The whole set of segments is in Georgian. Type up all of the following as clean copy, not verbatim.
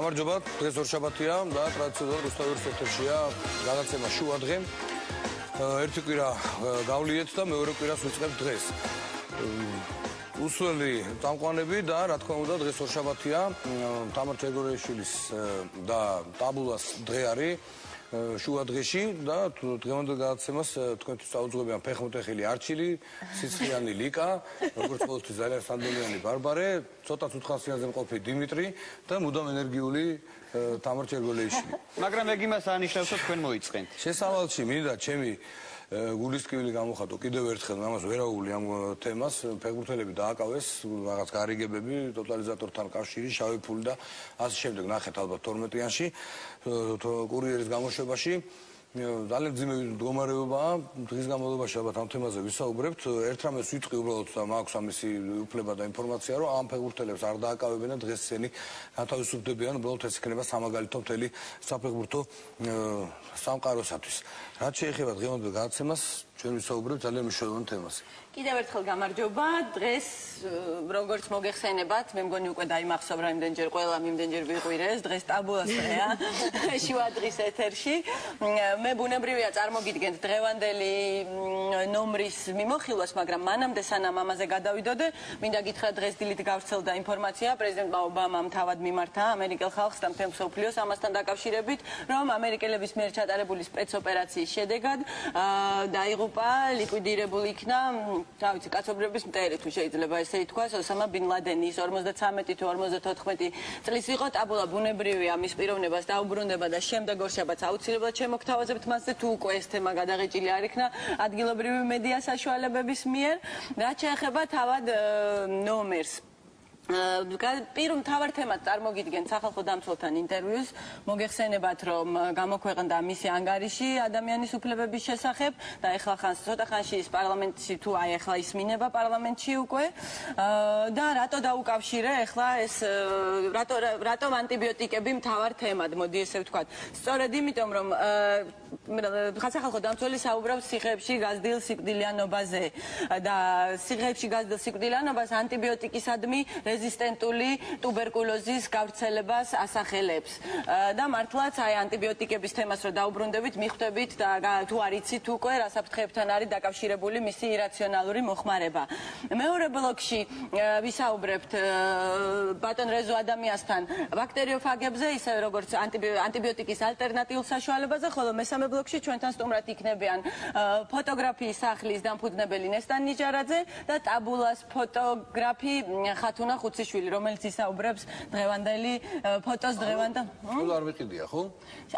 გამარჯობა, დღეს ორშაბათია და ტრადიციულად რუსთავის ეთერშია გადაცემა შუა დღე. ერთი კვირა გავლიეთ და მეორე კვირას ვიწყებთ დღეს. უსველი წამყვანები და რა თქმა უნდა დღეს ორშაბათია, თამარ ჩერგორეიშვილის და ტაბულას დღე არის შუა დღეში და დღევანდელ გადაცემას თქვენთვის აუძღვებიან ფეხმოთეხილი არჩილი, სიცხიანი ლიკა, როგორც ყოველთვის ძალიან სანდელიანი ბარბარე, ცოტა უთხასიანზე მყოფი დიმიტრი და მუდამ ენერგიული თამარ ჩერგორეიშვილი. მაგრამ ეგ იმას ანიშნავს, რომ თქვენ მოიწყენთ. შესავალში მინდა ჩემი გულისკივილი გამოხატო კიდევ ერთხელ ამას ვერაული ამ თემას ფეხბურთელები დააკავეს რაღაც გარიგებები ტოტალიზატორთან კავშირი შავი ფული და ასე შემდეგ ნახეთ ალბათ 12-იანში კურიერის გამოშვებაში ძალიან ძიმე მდგომარეობაა დღის განმავლობაში ალბათ ამ თემაზე ვისაუბრებთ ერთ რამეს ვიტყვი უბრალოდ და მაქვს ამისი უფლება და ინფორმაცია რომ ამ ფეხბურთელებს არ დააკავებენ და დღეს ისინი გათავისუფლდებიან უბრალოდ ეს იქნება სამაგალითო მთელი საფეხბურთო სამყაროსათვის რაც შეეხება დღევანდელ გადაცემას ჩვენ ვისაუბრებთ ძალიან მნიშვნელოვან თემაზე კიდევ ერთხელ გამარჯობა დღეს როგორც მოგეხსენებათ მე მგონი უკვე დაიმახსოვრა იმდენჯერ ყველა იმდენჯერ ვიყვირეს დღეს ტაბულას დღეა შუა დღის ეთერში მე ბუნებრივია წარმოგიდგენთ დღევანდელი ნომრის მიმოხილვას მაგრამ მანამდე სანამ ამაზე გადავიდოდე მინდა გითხრა დღეს დილით გავრცელდა ინფორმაცია პრეზიდენტმა ობამამ თავად მიმართა ამერიკელ ხალხს და მთელ მსოფლიოს ამასთან დაკავშირებით რომ ამერიკელების მიერ ჩატარებული სპეცოპერაციის შედეგად დაიღუპა ლიკვიდირებული იქნა რა ვიცი კაცობრიობის მტერი თუ შეიძლება ესე ითქვას ოსამა ბინ ლადენის 53 თუ 54 წლის იყო ტაბულა ბუნებრივია მის პიროვნებას დაუბრუნდება და შემდეგ ორშაბათს აუცილებლად შემოგთავაზებთ მასზე თუ უკვე ეს თემა გადაღეჭილი არ იქნა ადგილობრივი მედია საშუალებების მიერ რაც შეეხება თავად ნომერს პირ მთავარ თემად წარმოგიდგენთ სახალხო დამცველთან ინტერვიუს მოგეხსენებათ რომ გამოქვეყნდა მისი ანგარიში ადამიანის უფლებების შესახებ და ეხლა ცოტა ხანში ის პარლამენტში თუ აი ეხლა ისმინება პარლამენტში უკვე და რატო დაუკავშირე ეხლა ეს რატომ ანტიბიოტიკები მთავარ თემად მოდი ესე ვთქვათ სწორედ იმიტომ რომ სახალხო დამცველი საუბრობს სიხეებში გაზრდილ სიკვდილიანობაზე და სიხეებში გაზრდილ სიკვდილიანობას ანტიბიოტიკისადმი რეზისტენტული ტუბერკულოზის გავრცელებას ასახელებს და მართლაც აი ანტიბიოტიკების თემას რო დაუბრუნდებით მიხვდებით და თუ არ იცით უკვე რა საფრთხეებთან არის დაკავშირებული მისი ირაციონალური მოხმარება მეორე ბლოკში ვისაუბრებთ ბატონ რეზო ადამიანსთან ბაქტერიოფაგებზე ისე როგორც ანტიბიოტიკის ალტერნატიულ საშუალებაზე ხოლო მესამე ბლოკში ჩვენთან სტუმრად იქნებიან ფოტოგრაფიის სახლის დამფუძნებელი ნესტან ნიჯარაძე და ტაბულას ფოტოგრაფი ხათუნა ხუციშვილი რომელიც ისაუბრებს დღევანდელი ფოტოს დღევანდელ სულ არ ვიყიდია ხო?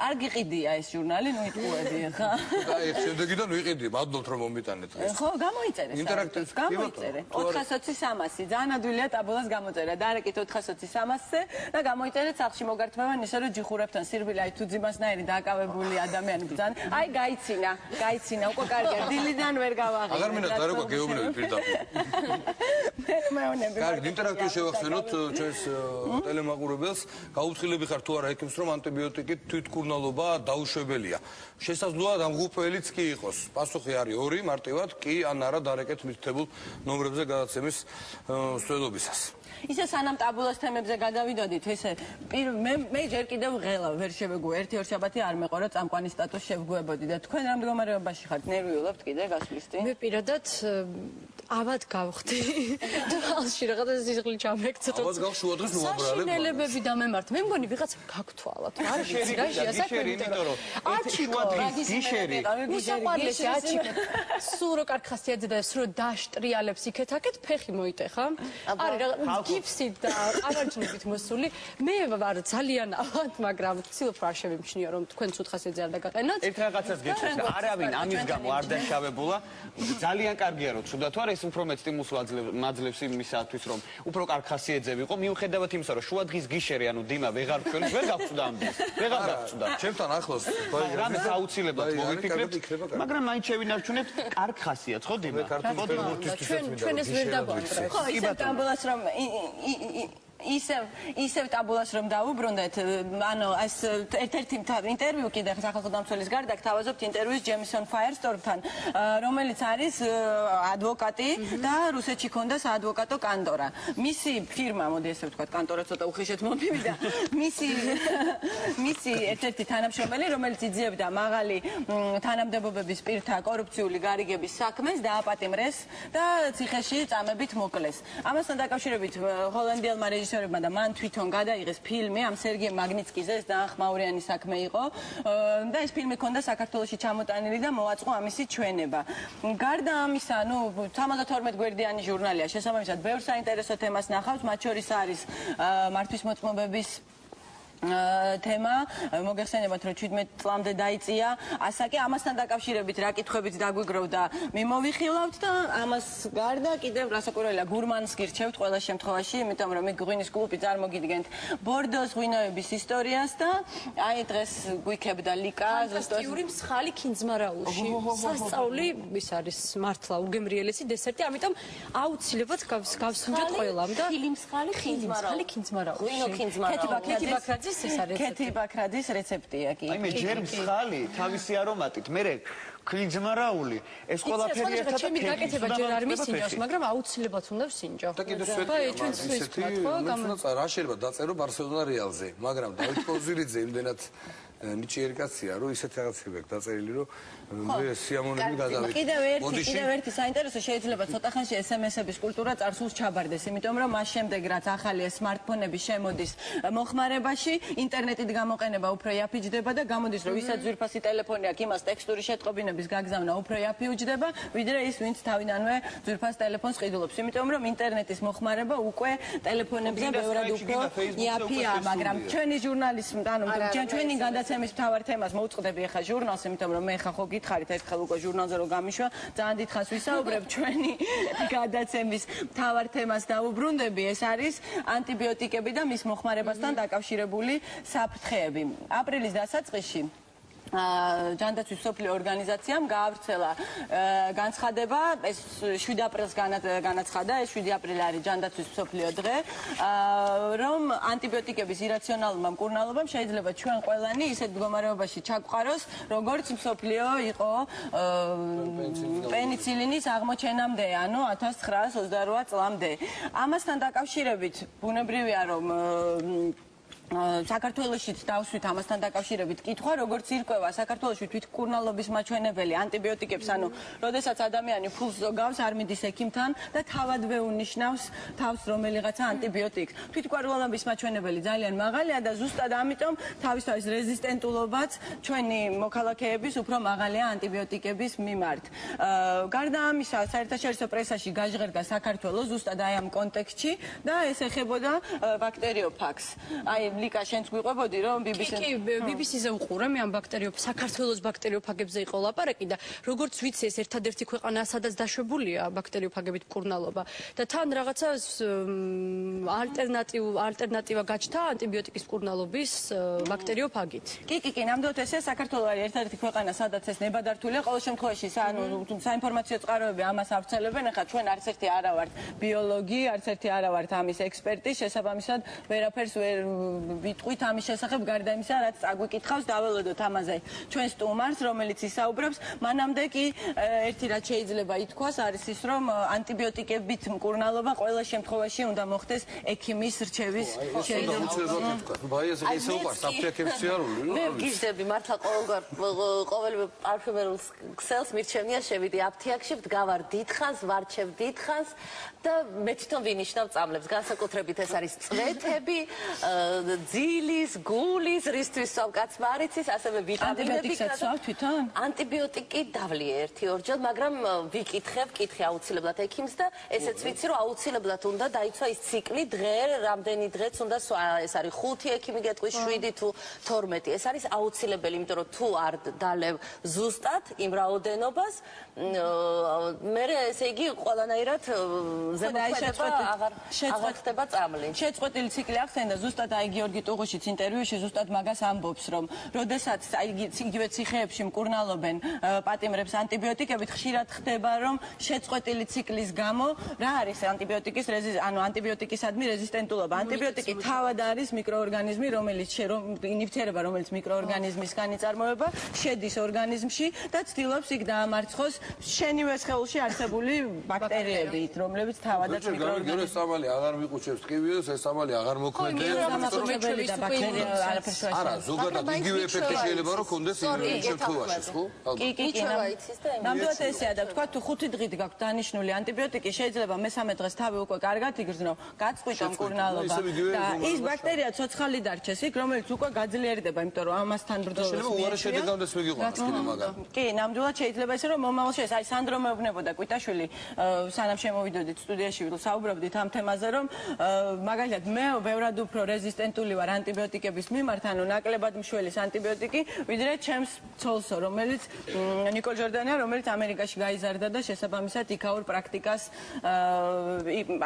არ გიყიდია ეს ჟურნალი ნუ იტყუები ხა აი შემდეგიდან ვიყიდი მადლობთ რომ მომიტანეთ დღეს ხო გამოიწერე ინტერაქტივ გამოიწერე 420-300 ძალიან ადვილია ტაბულას გამოწერა დაარეკით 420-300-ზე და გამოიწერეთ სახლში მოგართმევან ისე რომ ჯიხურებთან სირბილი აი თუ ძიმასნაირი დააკავებული ადამიანები ძალიან აი გაიცინა უკვე კარგია დილიდან ვერ გავაღიმე აღარ მინდა დარეკვა გეუბნები პირდაპირ მეუნები კარგი ინტერაქტივი შევახსენოთ ჩვენს ტელემაყურებელს გაუთხილები ხარ თუ არა ექიმს რომ ანტიბიოტიკით თვითმკურნალობა დაუშვებელია შესაძლოა დამღუპველიც კი იყოს პასუხი არის ორი მარტივად კი ან არა დარეკეთ მითითებულ ნომრებზე გადაცემის მსვლელობისას ისე სანამ ტაბულას თემებზე გადავიდოდით ესე მე ჯერ კიდევ ღელა ვერ შევეგო ერთი ორშაბათი არ მეყარა წამყვანი სტატუსს შევგუებოდი და თქვენ რამ მდგომარეობაში ხართ ნერვიულობთ კიდე გასვლის წინ მე პირადად ავად გავხდი თვალში რაღაცა სიცხლი ჩამეკცეთ ავად გავშუა დღეს მოაბრალებ საშინელებები დამემართ მე მგონი ვიღაცა გაგთვალა თუ არ ვიცი რა შეასაქმე იმიტომ რომ აჩიკო გიშერი უსაყვარლესი აჩიკო სულ რო კარგ ხასიათზე და სულ დაშტრიალებს იქეთ-აქეთ ფეხი მოიტეხა არის რაღაც გიფსით და ყავარჯნებით მოსული მე ვარ ძალიან ავად მაგრამ ვცდილობ არ შევიმჩნიო რომ თქვენ ცუდ ხასიათზე არ დაგაყენოთ ერთ რაღაცას გეცეთ არავინ ამის გამო არ დაშავებულა ძალიან კარგია რომ ცუდად თუ არა ეს უფრო მეტ სტიმულს მაძლევს იმისათვის რომ უფრო კარგ ხასიათზე ვიყო მიუხედავად იმისა რომ შუა დღის გიშერი ანუ დიმა ვეღარ ვქონს ვერ გავწუდა ამ დღეს ვეღარ გავწუდა ჩემთან ახლოს რამე აუცილებლად მოვიფიქრებთ მაგრამ მაინც შევინარჩუნებთ კარგ ხასიათს ხო დიმა ჩვენ ეს ვერ დაგვანტრევთ ხო ისე ტაბულას რომ ისევ ტაბულას რომ დავუბრუნდეთ, ანუ ეს ერთ-ერთი ინტერვიუ კიდე სახალხო დამცველის გარდა გთავაზობთ ინტერვიუს ჯემისონ ფაიერსტორმთან, რომელიც არის ადვოკატი და რუსეთში ქონდა საადვოკატო კანტორა. მისი ფირმა, მოდი ესე ვთქვათ, კანტორა ცოტა უხეშეთ მომივიდა. მისი ერთ-ერთი თანამშრომელი, რომელიც იძიებდა მაღალი თანამდებობების პირთა კორუფციული გარიგების საქმეს, დააპატიმრეს და ციხეში წამებით მოკლეს. ამასთან დაკავშირებით ჰოლანდიელმა რეჟისორებმა და მან თვითონ გადაიღეს ფილმი ამ სერგეი მაგნიცკიზე, ეს დაახმაურიანი საქმე იყო და ეს ფილმი ქონდა საქართველოში ჩამოტანილი და მოაწყო ამისი ჩვენება. გარდა ამისა, 72 გვერდიანი ჟურნალია, შესაბამისად ბევრ საინტერესო თემას ნახავს, მათ შორის არის მართვისმოწმობების თემა, მოგეხსენებათ, რომ 17 წლამდე დაიწია, ასაკი, ამასთან დაკავშირებით რა კითხვებით დაგვიგროვდა, მიმოვიხილავთ და ამას გარდა კიდევ რასაკვირველია, გურმანს გირჩევთ ყველა შემთხვევაში, იმიტომ რომ იქ ღვინის კლუბი წარმოგიდგენთ ბორდოს ღვინოების ისტორიას და აი დღეს გვიქებდა ლიკა ფანტასტიკური მსხალი ქინძმარაულში. სასწაული ის არის მართლა უგემრიელესი დესერტი, ამიტომ აუცილებლად გავსინჯოთ ყველამ და ფილმსხალი ქინძმარაულში. ღვინო ქინძმარაულში. ქეთი ბაქრაძის რეცეპტია კი. აი მე ჯერ მსხალი თავისი არომატით, მე ქინძმარაული, ეს ყველაფერი ერთად ჩემი გაკეთება ჯერ არ მისინჯავს, მაგრამ აუცილებლად უნდა ვსინჯო. და კიდევ რა შეიძლება დაწერო ბარსელონა რეალზე, მაგრამ დავით პოზირიძე იმდენად ნიჭიერი კაცია, რომ ისეთ რაღაცები აქვს დაწერილი, რომ მე სიამოვნები გადავიდე. კიდევ ერთი საინტერესო შეიძლება ცოტა ხანში SMS-ების კულტურა წარსულს ჩაბარდეს, იმიტომ რომ მას შემდეგ რაც ახალი სმარტფონები შემოდის მოხმარებაში, ინტერნეტით გამოყენება უფრო იაფიჯდება და გამოდის, რომ ვისაც ძვირფასი ტელეფონი აქვს, იმას ტექსტური შეტყობინების გაგზავნა უფრო იაფიუჯდება, ვიდრე ის, ვინც თავიდანვე ძვირფას ტელეფონს ყიდულობს. იმიტომ რომ ინტერნეტის მოხმარება უკვე ტელეფონებზე ბევრად უფრო იაფია, მაგრამ ჩვენი ჟურნალისტი, ანუ ჩვენი გადაცემის მთავარ თემას მოვწყდები ახლა ჟურნალს, იმიტომ რომ მე ხა ხო გითხარით ერთხელ უკვე ჟურნალზე რომ გამიშვა, ძალიან დიდხანს ვისაუბრებ ჩვენი გადაცემის მთავარ თემას დაუბრუნდები, ეს არის ანტიბიოტიკები და მის მოხმარებასთან დაკავშირებული საფრთხეები. აპრილის დასაწყისში ჯანდაცვის მსოფლიო ორგანიზაციამ გაავრცელა განცხადება, ეს 7 აპრილს განაცხადა, ეს 7 აპრილი არის ჯანდაცვის მსოფლიო დღე, რომ ანტიბიოტიკების ირაციონალურმა მკურნალობამ შეიძლება ჩვენ ყველანი ისეთ მდგომარეობაში ჩაგვყაროს, როგორც მსოფლიო იყო პენიცილინის აღმოჩენამდე, ანუ 1928 წლამდე. ამასთან დაკავშირებით ბუნებრივია, რომ საქართველოშიც დავსვით ამასთან დაკავშირებით კითხვა, როგორც ირკვევა საქართველოში თვითმკურნალობის მაჩვენებელი ანტიბიოტიკებს, ანუ როდესაც ადამიანი ფულს ზოგავს, არ მიდის ექიმთან და თავადვე უნიშნავს თავს რომელიღაცა ანტიბიოტიკს. თვითმკურნალობის მაჩვენებელი ძალიან მაღალია და ზუსტად ამიტომ თავისთავის რეზისტენტულობაც ჩვენი მოქალაქეების უფრო მაღალია ანტიბიოტიკების მიმართ. გარდა ამისა, საერთაშორისო პრესაში გაჟღერდა საქართველოს ზუსტად აი ამ კონტექსტში და ეს ეხებოდა ბაქტერიოფაგს. აი ლიკა შენც გვიყვებოდი რომ BBC-ზე უყურე მე ამ საქართველოს ბაქტერიოფაგებზე იყო ლაპარაკი და როგორც ვიცი ეს ერთადერთი ქვეყანა სადაც დაშვებულია ბაქტერიოფაგებით მკურნალობა და თან რაღაცა ალტერნატივა გაჩნდა ანტიბიოტიკის მკურნალობის ბაქტერიოფაგით. კი, ნამდვილად ესე საქართველო არის ერთადერთი ქვეყანა სადაც ეს ნებადართულია. ყოველ შემთხვევაში საინფორმაციო წყაროები ამას ავრცელებენ. ახლა ჩვენ არც ერთი არა ვართ ბიოლოგი, არც ერთი არა ვართ ამის ექსპერტი, შესაბამისად ვერაფერს ვერ ვიტყვით ამის შესახებ, გარდა იმისა, რაც აგვიკითხავს, დაველოდოთ ამაზე ჩვენ სტუმარს, რომელიც ისაუბრებს. მანამდე კი ერთი რაც შეიძლება ითქვას, არის ის, რომ ანტიბიოტიკებით მკურნალობა ყველა შემთხვევაში უნდა მოხდეს ექიმის რჩევის შედეგად. მე ვგიჟდები მართლა ყოველივე პარფიუმერულ ქსელს მირჩენია შევიდე აფთიაქში, ვდგავარ დიდხანს, ვარჩევ დიდხანს და მე თვითონ ვინიშნავ წამლებს. განსაკუთრებით ეს არის წვეთები, ძილის, გულის, რისთვის კაცმა არ იცის, ასევე ვიტამინები. ანტიბიოტიკი დავლია 1-2 მაგრამ ვიკითხებ, კითხე აუცილებლად ექიმს და ესეც ვიცი, რომ აუცილებლად უნდა დაიცვა ის ციკლი, დღე, რამდენი დღეც უნდა ეს არის 5 ექიმი გეტყვის, 7 თუ 12. ეს არის აუცილებელი, იმიტომ რომ თუ არ დალევ ზუსტად იმ რაოდენობას, მე ესე იგი ყველანაირად ზემოქმედება აღარ ხდება წამლი. შეწყვეტილი ციკლი ახსენდა, ზუსტად აი გიორგი ტუღუშიც ინტერვიუში ზუსტად მაგას ამბობს, რომ როდესაც იგივე ციხეებში მკურნალობენ პატიმრებს ანტიბიოტიკებით, ხშირად ხდება, რომ შეწყვეტილი ციკლის გამო რა არის ანტიბიოტიკისადმი რეზისტენტულობა. ანტიბიოტიკი თავად არის მიკროორგანიზმი, რომელიც ნივთიერება, რომელიც მიკროორგანიზმისგან იწარმოება, შედის ორგანიზმში და ცდილობს იქ დაამარცხოს შენივე სხეულში არსებული ბაქტერიებით, რომლებიც თავადაც მიკროორგანიზმი. სამალი აღარ მიყუჩებს ტკივილს, ეს სამალი აღარ მოქმედებს. არა, ზოგადად იგივე ეფექტი შეიძლება რომ კონდეს იმ შემთხვევაში, ხო? კი, ნამდვილად ესეა და თქვა თუ 5 დღით გაქვთ დანიშნული ანტიბიოტიკი, შეიძლება მე-3 დღეს თავი უკვე კარგად იგრძნო, გაწყვიტა მკურნალობა და ის ბაქტერია ცოცხალი დარჩეს იქ, რომელიც უკვე გაძლიერდება, იმიტომ რომ ამასთან ბრძოლას შეიძლება უარი შედეგამდე მიგიყვანოს კიდე მაგალ. კი, ნამდვილად შეიძლება ისე რომ მომავალში ეს აი სანდრო მეუბნებოდა კვიტაშვილი, სანამ შემოვიდოდით სტუდიაში საუბრობდით ამ თემაზე, რომ მაგალითად მე ბევრად უფრო რეზისტენტული ვარ ანტიბიოტიკების მიმართ, ანუ ნაკლებად მშველის ანტიბიოტიკი, ვიდრე ჩემს ცოლსო, რომელიც ნიკოლ ჯორდანია, რომელიც ამერიკაში გაიზარდა და შესაბამისად იქაურ პრაქტიკას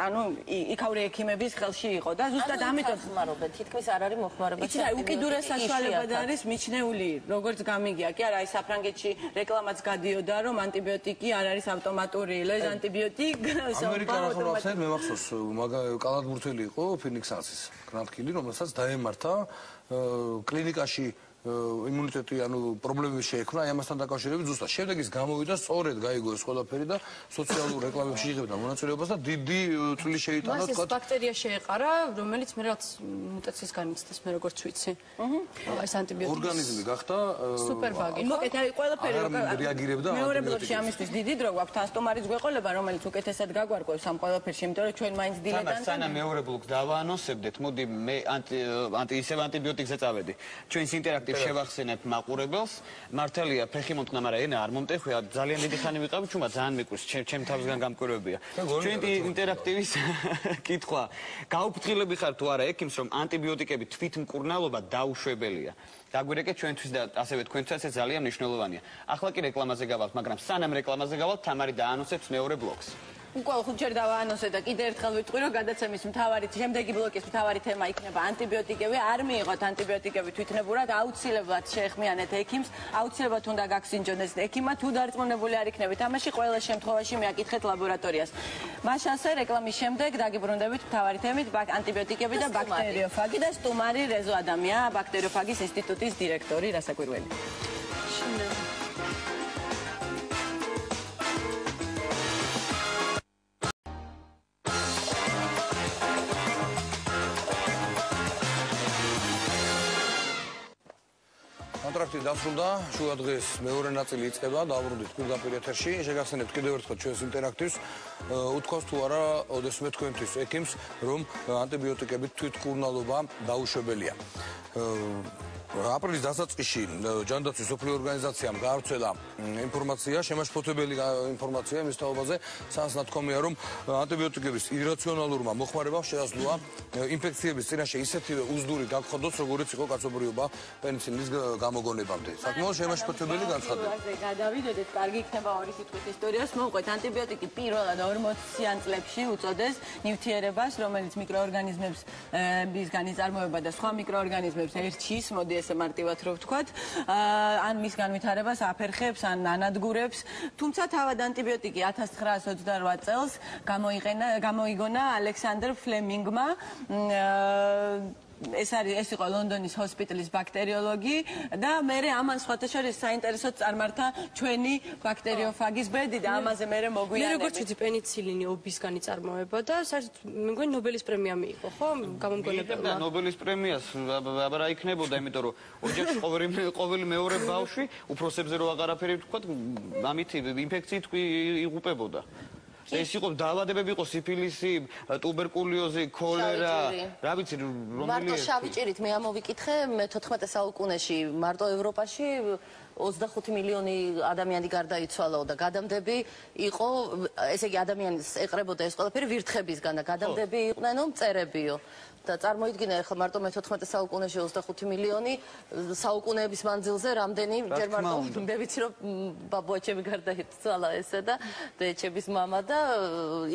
ანუ იქაური ექიმების ხელში იყო და ზუსტად ამიტომ ხმარობენ, თითქმის არ არის მოხმარება. იცი რა, უკიდურეს საშუალება არის მიჩნეული, როგორც გამიგია. კი არა, აი საფრანგეთში რეკლამაც გადიოდა, რომ ანტიბიოტიკი არ არის ავტომატური, ეს ანტიბიოტიკი ამერიკაში მე მახსოვს, კალათბურთელი იყო ფინიქს ანსის გრანდკილი, რომელსაც დაემართა კლინიკაში იმუნიტეტი, ანუ პრობლემები შეექმნა, აი ამასთან დაკავშირებით ზუსტად. შემდეგ ის გამოვიდა, სწორედ გაიგო ეს ყველაფერი და სოციალურ რეკლამებში იღებდა მონაწილეობას და დიდი წვლილი შეიტანა, თქვა. მას ეს ბაქტერია შეეყარა, რომელიც მე რაც მუტაციას განიცდის, მე როგორც ვიცი. ეს ანტიბიოტიკის ორგანიზმი გახდა სუპერბაგი. მოკეთ, აი ყველაფერი რეაგირებდა მეორე ბლოკში ამისთვის დიდი დრო გვაქვს ასტომარის გვეყოლება, რომელიც უკეთესად გაგვარკვევს ამ ყველაფერში, იმიტომ რომ ჩვენ მაინც დილედან სანამ მეორე ბლოკს დავაანონსებდეთ, მოდი მე ისევ ანტიბიოტიკზე წავედი. ჩვენს ინტერაქტივ შევახსენებ მაყურებელს. მართალია ფეხი მომტყნა, მაგრამ ენა არ მომტეხვია. ძალიან დიდი ხანი ვიყავი, ჩუმა ძალიან მიკვირს, ჩემ თავისგან გამკვირვებია. ჩვენი ინტერაქტივის კითხვა. გაუფრთხილები ხარ თუ არა ექიმს, რომ ანტიბიოტიკები თვითმკურნალობა დაუშვებელია? დაგვირეკეთ ჩვენთვის და ასევე თქვენთვისაც ეს ძალიან მნიშვნელოვანია. ახლა კი რეკლამაზე გავალთ, მაგრამ სანამ რეკლამაზე გავალთ, თამარი დაანონსებს მეორე ბლოკს. უკვე 5 ჯერ დავაანონსე და კიდე ერთხელ ვიტყვი, რომ გადაცემის შემდეგი ბლოკის მთავარი თემა იქნება ანტიბიოტიკები. არ მიიღოთ ანტიბიოტიკები თვითნებურად, აუცილებლად შეეხმიანეთ ექიმს, აუცილებლად უნდა გაგსინჯონეს ექიმა, თუ დარწმუნებული არ იქნებით ამაში, ყველა შემთხვევაში მიაკითხეთ ლაბორატორიას. მას შანსე რეკლამის შემდეგ დაგიბრუნდებით მთავარი თემით ანტიბიოტიკები და ბაქტერიოფაგი და სტუმარი რეზო ადამია, ბაქტერიოფაგის ინსტიტუტის დირექტორი რასაკვირველი. კონტრაქტი დასრულდა, შუა დღეს მეორე ნაწილი იწყება, დავბრუნდით პირდაპირ ეთერში. შეგახსენებთ კიდევ ერთხელ ჩვენს ინტერაქტივს. უთქვას თუ არა ოდესმე თქვენთვის ექიმს, რომ ანტიბიოტიკებით თვითმკურნალობა დაუშვებელია. აპრილის დასაწყისში ჯანდაცვის მსოფლიო ორგანიზაციამ გაავრცელა ინფორმაცია, შემაშფოთებელი ინფორმაცია იმის თაობაზე, სანს ნათქვამია, რომ ანტიბიოტიკების ირაციონალურმა მოხმარებამ შეაძლოა ინფექციების წინაშე ისეთივე უზდური გაგხოდოს, როგორც იყო კაცობრიობა პენიცილინის გამოგონებამდე. საკმაოდ შემაშფოთებელი განცხადება. გადავიდოდეთ, კარგი იქნება ორი სიტყვით ისტორიას. მოვყვეთ, ანტიბიოტიკი პირველად 40-იან წლებში უწოდეს ნივთიერებას, რომელიც მიკროორგანიზმებისგან იწარმოება და სხვა მიკროორგანიზმებს ერჩის, მოდი ესე მარტივად რო ვთქვათ, ან მის განვითარებას აფერხებს, ან ანადგურებს. თუმცა თავად ანტიბიოტიკი 1928 წელს გამოიგონა ალექსანდრ ფლემინგმა. ეს იყო ლონდონის ჰოსპიტალის ბაქტერიოლოგი და მერე ამან სხვათა შორის საინტერესოდ წარმართა ჩვენი ბაქტერიოფაგის ბედი და ამაზე მერე მოგვიანებით. მე როგორც ვიცი, პენიცილინი ობისგან იწარმოება და საერთოდ მე მგონი ნობელის პრემია მიიღო, ხო? გამომგონებელმა. და ნობელის პრემიას აბა იქნებოდა, იმიტომ რომ ოჯახში ყოველი მეორე ბავშვი უფროსებზე რო აღარაფერი ვთქვათ, ამით ინფექციით იღუპებოდა. ეს იყო დაავადებები, იყო სიფილისი, ტუბერკულოზი, ქოლერა, რა ვიცი, მარტო შავი ჭირით მე ამოვიკითხე, მე-14 საუკუნეში მარტო ევროპაში 25 მილიონი ადამიანი გარდაიცვალაო და გადამდები იყო, ესე იგი ადამიანს ეყრებოდა ეს ყველაფერი ვირთხებისგან და გადამდები იყვნენ მწერებიო. და წარმოიდგინე ახლა მარტო მე-14 საუკუნეში 25 მილიონი საუკუნეების მანძილზე რამდენი ჯერ მარტო მე ვიცი რომ ბაბუაჩემი გარდაიცვალა ესე და დედაჩემის მამა და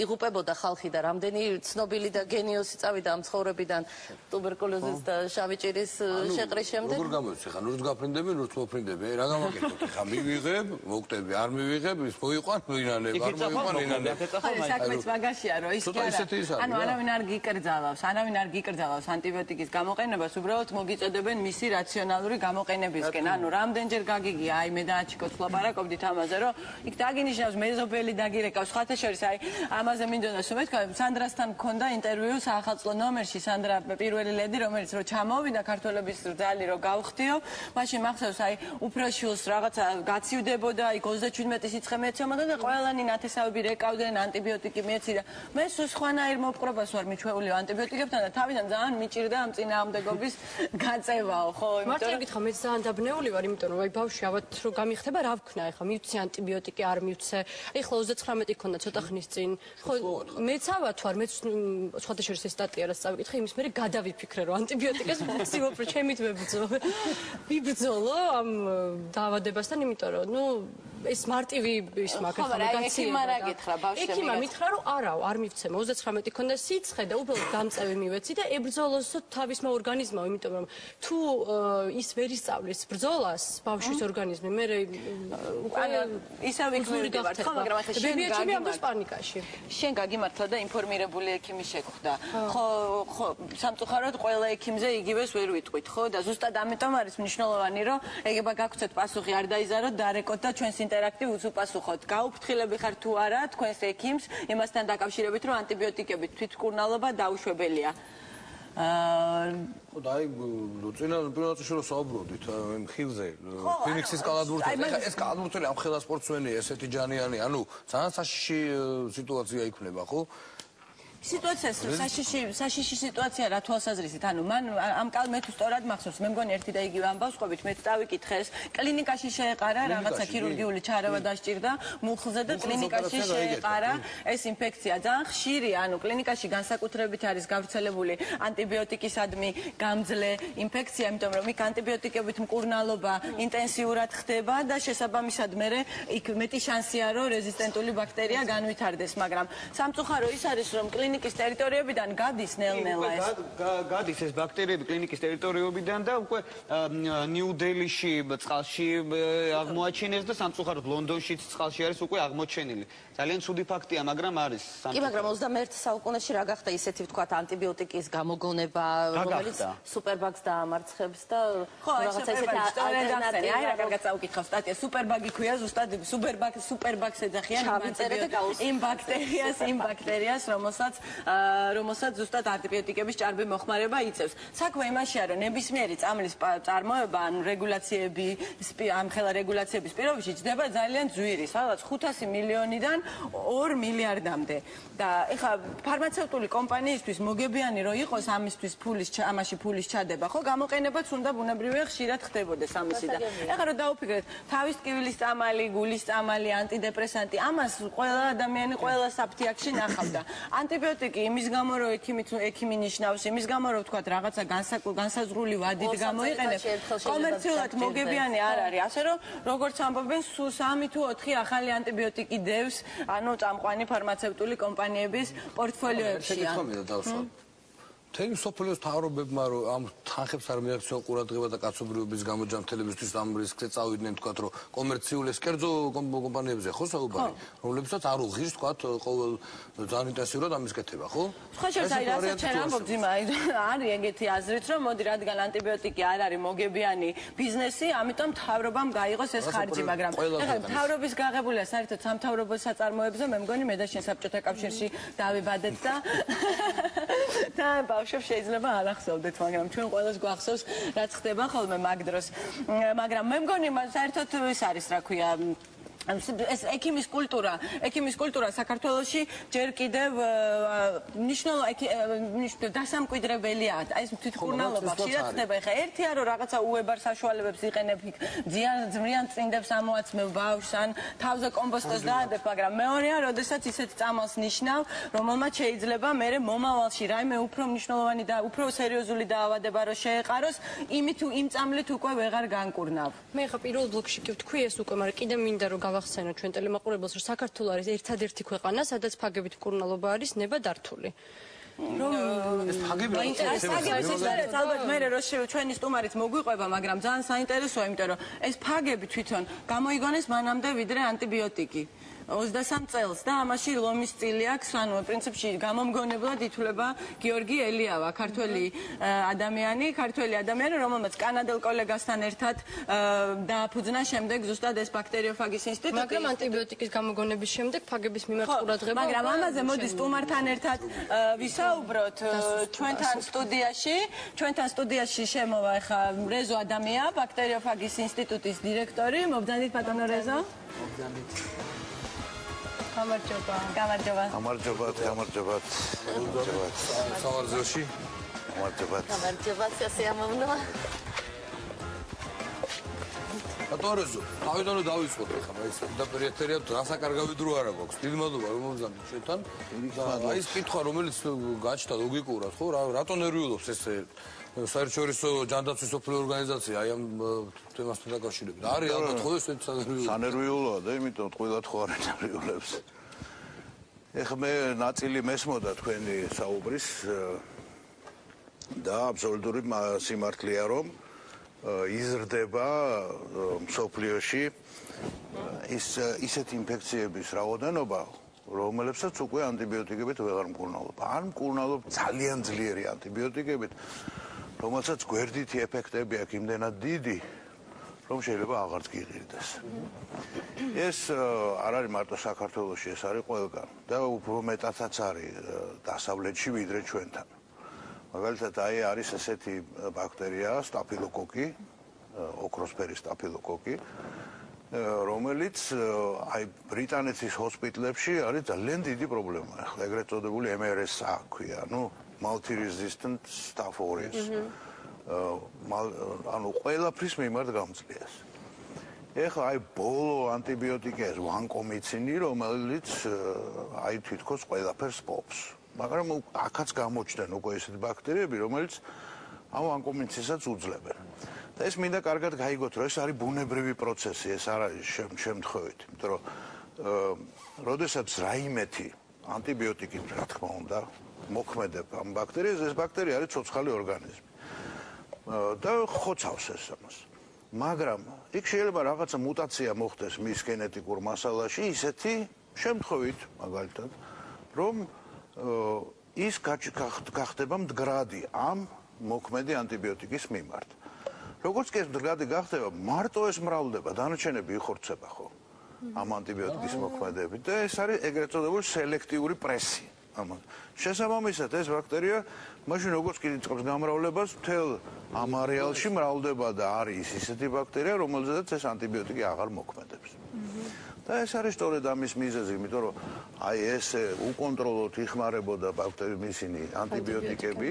იღუპებოდა ხალხი და რამდენი ცნობილი და გენიოსი წავიდა ამ ცხოვრებიდან ტუბერკულოზის და შავი ჭირის შეყრის შემდეგ. როგორ გამოიწვი ხა ნურს გაფრინდები ნურს მოფრინდები რა გამაკეთოთ ხა მივიღებ მოკვდები არ მივიღებ ის მოიყვან ვინანე არ მოიყვან ვინანე საქმეც მაგაშია რომ ის კი არა ანუ არავინ არ გიკრძალავს ანტიბიოტიკის გამოყენებას უბრალოდ მოგიწოდებენ მისი რაციონალური გამოყენებისკენ ანუ რამდენჯერ გაგიგია აი მე და აჩიკოც ვლაპარაკობდით ამაზე რომ იქ დაგინიშნავს მეზობელი დაგირეკავს სხვათა შორის აი ამაზე მინდოდა რომ მეთქვა სანდრასთან მქონდა ინტერვიუ საახალწლო ნომერში სანდრა პირველი ლედი რომელიც რომ ჩამოვიდა ქართველების რძალი რომ გავხდიო მაშინ მახსოვს აი უფროშულს რაღაცა გაცივდებოდა აი 37 სიცხე მეცემოდა და ყველანი ნათესავები რეკავდნენ ანტიბიოტიკი მიეცი და მე სულ სხვანაირ მოპყრობას ვარ მიჩვეული ანტიბიოტიკებთან და თავიდან ძალიან მიჭირდა ამ წინააღმდეგობის გაწევაო ხო იმიტომ რომ გითხრა მე ძალიან დაბნეული ვარ იმიტომ რომ აი ბავშვი ავად რო გამიხდება რა ვქნა ეხლა მივცე ანტიბიოტიკი არ მივცე ეხლა 39 ქონდა ცოტა ხნის წინ ხო მეც ავად ვარ მეც სხვათა შორის ეს სტატია რაც წავიკითხე იმის მერე გადავიფიქრე რომ ანტიბიოტიკას მაქსიმუმ ჩემით ვიბრძოლო ამ დაავადებასთან იმიტომ რომ ნუ ეს მარტივი ის მაგალითად ექიმა მითხრა რომ არაო არ მივცემ 39 ქონდა სიცხე და უბრალოდ გამწევი მივეცი და ებრძოლოსო თავისმა ორგანიზმმა იმიტომ რომ თუ ის ვერ ისწავლის ბრძოლას ბავშვის ორგანიზმი მე ისევ იქმნებათ ხო მაგრამ ახლა შენ გაგიმართლა პანიკაში შენ გაგიმართლა და ინფორმირებული ექიმი შეხვდა ხო სამწუხაროდ ყველა ექიმზე იგივეს ვერ ვიტყვით ხო და ზუსტად ამიტომ არის მნიშვნელოვანი რომ ეგება გაგვცეთ პასუხი არ დაიზაროთ დარეკოთ და ჩვენს ინტერაქტივს უპასუხოთ გაუფრთხილები ხარ თუ არა თქვენს ექიმს იმასთან დაკავშირებით რომ ანტიბიოტიკებით თვითმკურნალობა დაუშვებელია და აი წინა პირველად რომ საუბრობდით ხილზე ფინიქსის კალათბურთელი ეს კალათბურთელი ამ ხელა სპორტსმენი ესეთი ჯანიანი ანუ ძალიან საშიში სიტუაცია იქნება ხო სიტუაციას საშიში სიტუაცია რა თვალსაზრისით ანუ მან ამ კალმე თუ სწორად მახსოვს მე მგონი ერთი და იგივე ამბავს ყოფით მე წავიკითხეს კლინიკაში შეეყარა რაღაცა ქირურგიული ჩარევა დასჭირდა მუხლზე და კლინიკაში შეეყარა ეს ინფექცია ძალიან ხშირია ანუ კლინიკაში განსაკუთრებით არის გავრცელებული ანტიბიოტიკისადმი გამძლე ინფექცია იმიტომ რომ იქ ანტიბიოტიკებით მკურნალობა ინტენსიურად ხდება და შესაბამისად მე იქ მეტი შანსია რომ რეზისტენტული ბაქტერია განვითარდეს მაგრამ სამწუხარო ის არის რომ კლინიკის ტერიტორიებიდან გადის ნელ-ნელა ეს. გადის ეს ბაქტერიები კლინიკის ტერიტორიებიდან და უკვე ნიუ-დელიში წყალში აღმოაჩინეს და სამწუხაროდ ლონდონშიც წყალში არის უკვე აღმოჩენილი. ძალიან ცუდი ფაქტია, მაგრამ არის. კი, მაგრამ 21 საუკუნეში რა გახდა ისეთი ვთქვათ ანტიბიოტიკის გამოგონება, რომელიც სუპერბაგს დაამარცხებს და რაღაცა ისეთი ალტერნატივა. აი რა კარგად წაუკითხავ სტატია, სუპერბაგი ქვია ზუსტად სუპერბაგს ეძახიან იმ ბაქტერიას, რომელსაც ზუსტად ანტიბიოტიკების ჭარბი მოხმარება იწევს. საქმე იმაშია, რომ ნებისმიერი წამლის წარმოება, ანუ რეგულაციები, ამ ხელა რეგულაციების პირობებში ჯდება ძალიან ძვირი, სადაც 500 მილიონიდან 2 მილიარდამდე. და ეხლა ფარმაცევტული კომპანიისთვის მოგებიანი რომ იყოს ამისთვის ამაში ფულის ჩადება, ხო, გამოყენებაც უნდა ბუნებრივია ხშირად ხდებოდეს ამისი და ეხლა რომ დაუფიქრეთ, თავის ტკივილის წამალი, გულის წამალი, ანტიდეპრესანტი, ამას ყველა ადამიანი ყველა საფთიაქში ნახავდა. ანტიბიოტიკი იმის გამო რომ ექიმი ნიშნავს, იმის გამო რომ ვთქვათ რაღაცა განსაზღვრული ვადით გამოიყენებს, კომერციულად მოგებიანი არ არის. ასე რომ როგორც ამბობენ, სულ 3 თუ 4 ახალი ანტიბიოტიკი დევს, ანუ წამყვანი ფარმაცევტული კომპანიების პორტფოლიოებშია. თემი სოფლიოს თავრობებმა რომ ამ თანხებს არ მიაქციონ ყურადღება და კაცობრიობის გამოჯანმრთელებისთვის ამ რისკზე წავიდნენ თქვათ რომ კომერციული კერძო კომპანიებზე ხო საუბარი რომლებსაც არ უღირს თქვათ ყოველ ძალიან ინტენსიურად ამის კეთება ხო? სხვა შორის აი რასაც ჩვენ ამბობ ძიმა არის ეგეთი აზრით რომ მოდი რადგან ანტიბიოტიკი არ არის მოგებიანი ბიზნესი ამიტომ თავრობამ გაიღოს ეს ხარჯი მაგრამ ეხლა თავრობის გაღებულია საერთოდ სამთავრობო საწარმოებზე მე მგონი მე და შენ საბჭოთა კავშირში დავიბადეთ და ბავშვებს შეიძლება არ ახსოვდეთ, მაგრამ ჩვენ ყველას გვახსოვს, რაც ხდება ხოლმე მაგ დროს. მაგრამ მე მგონი საერთოდ ის არის, რა ქვია, ეს ექიმის კულტურა საქართველოში ჯერ კიდევ მნიშვნელოვანი დასამკვიდრებელია. ეს თვითმკურნალობა ხშირად ხდება. ეხლა ერთია რომ რაღაცა უებარ საშუალებებს იყენებ, ძმრიან წინდებს ამოაცმევ ბავშვს ან თავზე კომპოსტოს დაადებ, მაგრამ მეორეა, როდესაც ისეთ წამალს ნიშნავ, რომელმაც შეიძლება მერე მომავალში რაიმე უფრო მნიშვნელოვანი და უფრო სერიოზული დაავადება რო შეეყაროს, იმ წამლით უკვე ვეღარ განკურნავ. მე ხა პირველ ბლოკში კი ვთქვი ეს უკვე, მაგრამ კიდე მინდა რომ გავახსენო ჩვენ ტელემაყურებელს, რომ საქართველო არის ერთადერთი ქვეყანა, სადაც ფაგებით მკურნალობა არის ნებადართული. ეს ფაგები ალბათ მე რო ჩვენი სტუმარიც მოგვიყვება, მაგრამ ძალიან საინტერესოა, იმიტომ რომ ეს ფაგები თვითონ გამოიგონეს მანამდე ვიდრე ანტიბიოტიკი. 23 წელს და ამაში ლომის წილი აქვს, ანუ პრინციპში გამომგონებლად ითვლება გიორგი ელიავა, ქართველი ადამიანი, რომელმაც კანადელ კოლეგასთან ერთად დააფუძნა შემდეგ ზუსტად ეს ბაქტერიოფაგის ინსტიტუტი. მაგრამ ანტიბიოტიკის გამოგონების შემდეგ ფაგების მიმართ ყურადღება. მაგრამ ამაზე მოდი სტუმართან ერთად ვისაუბროთ ჩვენთან სტუდიაში შემოვა ახლა რეზო ადამია, ბაქტერიოფაგის ინსტიტუტის დირექტორი. მობრძანით ბატონო რეზო. მობრძანით. გამარჯობა. სამარძელში. გამარჯობა, სიამოვნოა. ბატონო, თავიდან დავიწყოთ ახლა ეს პირდაპირ რასაკარგავი დრო არა გვაქვს. დიდი მადლობა რომ მობრძანეთ ჩვენთან. აი ეს კითხვა რომელიც გაჩნდა ლოგიკურად, ხო, რატო ნერვიულობს ეს საერთაშორისო ჯანდაცვის სოფლიო ორგანიზაცია აი ამ თემასთან დაკავშირებით. არის ალბათ ხო ეს სანერვიულოა და იმიტომ თქვილად ხო არ ენერვიულებს. ეხლა მე ნაწილი მესმოდა თქვენი საუბრის და აბსოლუტური სიმართლეა რომ იზრდება სოფლიოში ისეთი ინფექციების რაოდენობა, რომელებსაც უკვე ანტიბიოტიკებით ვეღარ მკურნალობ. ან მკურნალობ ძალიან ძლიერი ანტიბიოტიკებით, რომელსაც გვერდითი ეფექტები აქვს იმდენად დიდი, რომ შეიძლება აღარც გიღირდეს. ეს არ არის მარტო საქართველოში, ეს არის ყველგან და უფრო მეტადაც არის დასავლეთში ვიდრე ჩვენთან. მაგალითად, აი არის ესეთი ბაქტერია, სტაფილოკოკი, ოქროსფერი სტაფილოკოკი, რომელიც აი ბრიტანეთის ჰოსპიტლებში არის ძალიან დიდი პრობლემა. ახლა ეგრეთ წოდებული MRSA ქვია, ну, multi-resistant staph aureus. ანუ ყველაფრის მიმართ გამძლეას. ეხლა აი ბოლო ანტიბიოტიკია ეს ვანკომიცინი, რომელიც აი თითქოს ყველაფერს პოპს. მაგრამ აქაც გამოჩნდნენ უკვე ესეთი ბაქტერიები, რომელიც ამ ვანკომიცისაც უძლებენ. და ეს მინდა კარგად გაიგოთ, რომ ეს არის ბუნებრივი პროცესი, ეს არ არის შემთხვევით, იმიტომ რომ როდესაც რაიმეთი ანტიბიოტიკით, რა თქმა უნდა, მოქმედებ ამ ბაქტერიას, ეს ბაქტერია არის ცოცხალი ორგანიზმი. და ხოცავს ეს ამას. მაგრამ იქ შეიძლება რაღაცა მუტაცია მოხდეს მის გენეტიკურ მასალაში, ისეთი შემთხვევით, მაგალითად, რომ ის გახდება მდგრადი ამ მოქმედი ანტიბიოტიკის მიმართ. როგორც კი ეს მდგრადი გახდება, მარტო ეს მრავლდება, დანარჩენები იხორცება ხო ამ ანტიბიოტიკის მოქმედებით და ეს არის ეგრეთ წოდებული სელექტიური პრესი. შესაბამისად ეს ბაქტერია მაშინ როგორც კი იწყებს გამრავლებას, მთელ ამ არეალში მრავლდება და არის ისეთი ბაქტერია, რომელზედაც ეს ანტიბიოტიკი აღარ მოქმედებს. და ეს არის სწორედ ამის მიზეზი, იმიტომ რომ აი ეს უკონტროლოდ იხმარებოდა ბაქტერიომისინი ანტიბიოტიკები,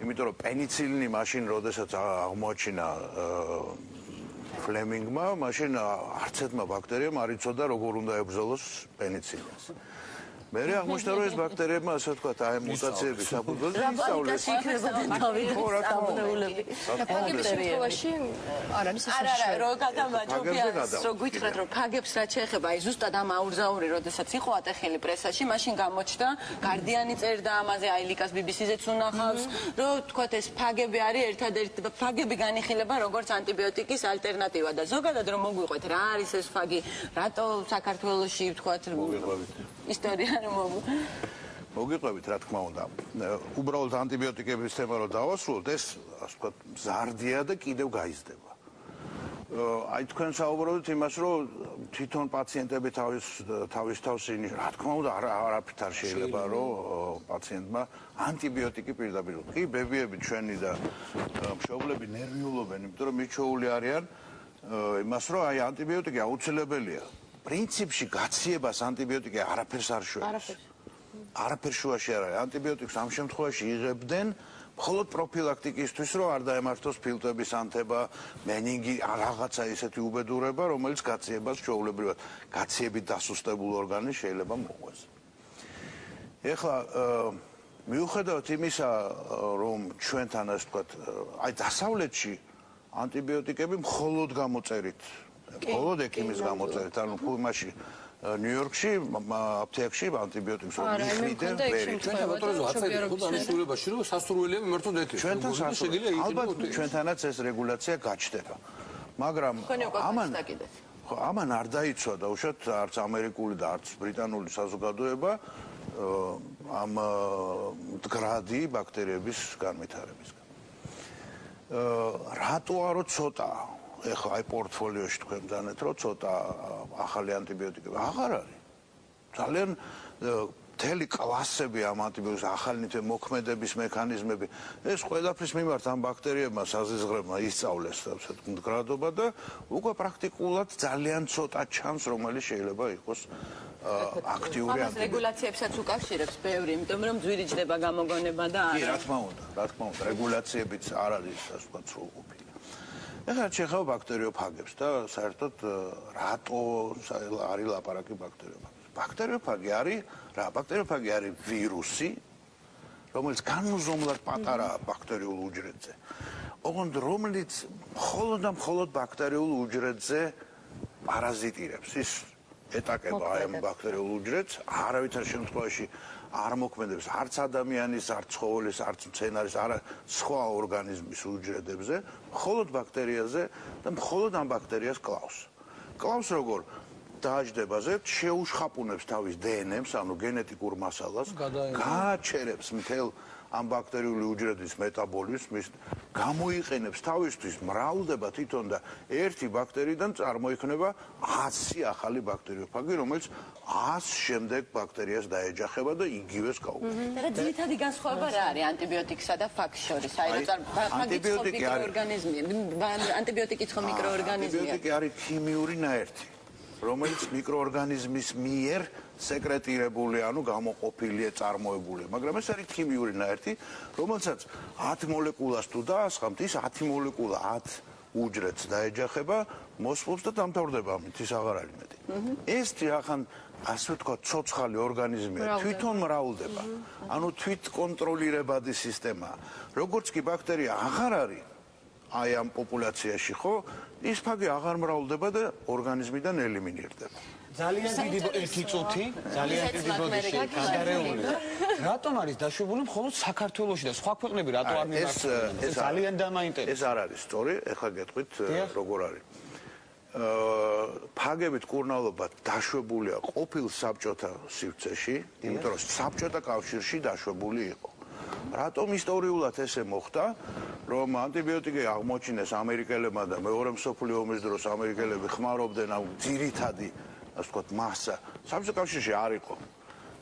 იმიტომ რომ პენიცილინი მაშინ როდესაც აღმოაჩინა ფლემინგმა, მაშინ არცერთმა ბაქტერიამ არ იცოდა როგორ უნდა ებრძოლოს პენიცილინს. მე აღმოჩნდა რომ ეს ბაქტერიებმა ასე ვთქვათ აი მუტაციების საფუძველზე ისწავლეს. ფაგების შემთხვევაში არ არის ეს არა, რო გადამაჯობიას, რო გითხრათ რომ ფაგებს რაც შეეხება, აი ზუსტად ამ აურზაური, როდესაც იყო ატეხილი პრესაში, მაშინ გამოჩნდა, გარდიანი წერდა ამაზე, აი ლიკას BBC-ზეც უნახავს, რომ თქვათ ეს ფაგები არის ერთადერთი ფაგები განიხილება როგორც ანტიბიოტიკის ალტერნატივა და ზოგადად რომ მოგვიყვეთ, რა არის ეს ფაგი, რატო საქართველოში ვთქვათ ისტორია მოგიყვებით, რა თქმა უნდა. უბრალოდ ანტიბიოტიკების თემა რომ დავასრულოთ, ეს ასე ვთქვათ, მზარდია და კიდევ გაიზრდება. აი თქვენ საუბრობთ იმას, რომ თვითონ პაციენტები თავის თავს რა თქმა უნდა, არაფრით არ შეიძლება, რომ პაციენტმა ანტიბიოტიკი პირდაპირ. კი, ბებიები ჩვენი და მშობლები ნერვიულობენ, იმიტომ რომ მიჩვეული არიან იმას, რომ აი ანტიბიოტიკი აუცილებელია. პრინციპში გაციებას ანტიბიოტიკი არაფერს არ შოებს. არაფერს შუაში არ არის. ანტიბიოტიკს ამ შემთხვევაში იღებდნენ მხოლოდ პროფილაქტიკისთვის, რომ არ დაემართოს ფილტვების ანთება, მენინგი, რაღაცა ისეთი უბედურება, რომელიც გაციებას ჩვეულებრივად გაციებით დასუსტებულ ორგანიზმს შეიძლება მოყვეს. ეხლა მიუხედავად იმისა, რომ ჩვენთან ასე ვთქვათ, აი დასავლეთში ანტიბიოტიკები მხოლოდ გამოწერით, მხოლოდ ექიმის გამოწერით, ანუ ფულმაში ნიუ-იორკში აფთიაქში ანტიბიოტიკს რომ მიხდიდან ვერი. ჩვენთან მოტორზე აწევით ხო დანიშნულებაში რომ სასურველიები მართლად ეთეს. ჩვენთან ალბათ ჩვენთანაც ეს რეგულაცია გაჩნდება. მაგრამ ამან არ დაიცვა და უშუალოდ არც ამერიკული და არც ბრიტანული საზოგადოება ამ მდგრადი ბაქტერიების განვითარებისგან. რატო არო ცოტა ეხლა აი პორტფოლიოში თქვენ დანეთ რომ ცოტა ახალი ანტიბიოტიკები აღარ არის. ძალიან მთელი კლასები ამ ანტიბიოტიკების ახალი მოქმედების მექანიზმები ეს ყველაფრის მიმართ ამ ბაქტერიებმა საზიზღრებმა ისწავლეს მდგრადობა და უკვე პრაქტიკულად ძალიან ცოტა ჩანს რომელიც შეიძლება იყოს აქტიური ანტიბიოტიკი. რეგულაციებსაც უკავშირებს ბევრი, იმიტომ რომ ძვირი ჯდება გამოგონება და არა. კი, რა თქმა უნდა, რეგულაციებიც არ არის ასე ვთქვათ სრულყოფილი. ეხლა შეხება ბაქტერიოფაგებს და საერთოდ რატო არის ლაპარაკი ბაქტერიოფაგებს. ბაქტერიოფაგი არის რა? ბაქტერიოფაგი არის ვირუსი, რომელიც განუზომლად პატარაა ბაქტერიულ უჯრედზე. ოღონდ რომელიც მხოლოდ და მხოლოდ ბაქტერიულ უჯრედზე პარაზიტირებს. ის ეტაკება აი ამ ბაქტერიულ უჯრედს, არავითარ შემთხვევაში არ მოქმედებს არც ადამიანის, არც ცხოველის, არც მცენარის, არა სხვა ორგანიზმის უჯრედებზე, მხოლოდ ბაქტერიაზე და მხოლოდ ამ ბაქტერიას კლავს. კლავს როგორ დააჯდებაზე, შეუშხაპუნებს თავის დნმ-ს, ანუ გენეტიკურ მასალას, გააჩერებს მთელ ამ ბაქტერიული უჯრედის მეტაბოლიზმს, გამოიყენებს თავისთვის, მრავლდება თვითონ და ერთი ბაქტერიდან წარმოიქმნება 100 ახალი ბაქტერიოფაგი, რომელიც 100 შემდეგ ბაქტერიას დაეჯახება და იგივეს გაუქმება. და ძირითადი განსხვავება რა არის ანტიბიოტიკსა და ფაგს შორის? აი რა ანტიბიოტიკი არის ანტიბიოტიკი ხო მიკროორგანიზმია? ანტიბიოტიკი არის ქიმიური ნაერთი, რომელიც მიკროორგანიზმის მიერ სეკრეტირებული, ანუ გამოყოფილია, წარმოებულია, მაგრამ ეს არის ქიმიური ნაერთი, რომელსაც 10 მოლეკულას თუ დაასხამთ, ის 10 მოლეკულა 10 უჯრედს დაეჯახება, მოსწობს და დამთავრდება ამით, ის აღარ არის მეტი. ეს ახან ასე ვთქვათ, ცოცხალი ორგანიზმია, თვითონ მრავლდება. ანუ თვითკონტროლირებადი სისტემაა. როგორც კი ბაქტერია აღარ არის აი ამ პოპულაციაში, ხო, ის ფაგი აღარ მრავლდება და ორგანიზმიდან ელიმინირდება. ძალიან დიდი ერთი წუთი, ძალიან დიდი ბოდიში გადარეული. რატომ არის დაშვებული მხოლოდ საქართველოში და სხვა ქვეყნები რატო არ მიმართულება? ეს ძალიან დამაინტერესებს. ეს არ არის სწორი, ეხლა გეტყვით როგორ არის. ფაგებით კურნალობა დაშვებულია ყოფილ საბჭოთა სივრცეში, იმიტომ რომ საბჭოთა კავშირში დაშვებული იყო. რატომ ისტორიულად ესე მოხდა, რომ ანტიბიოტიკი აღმოჩინეს ამერიკელებმა და მეორე მსოფლიო ომის დროს ამერიკელები ხმარობდნენ ამ ძირითადი, ასე ვთქვათ, მასა. საბჭოთა კავშირში არ იყო.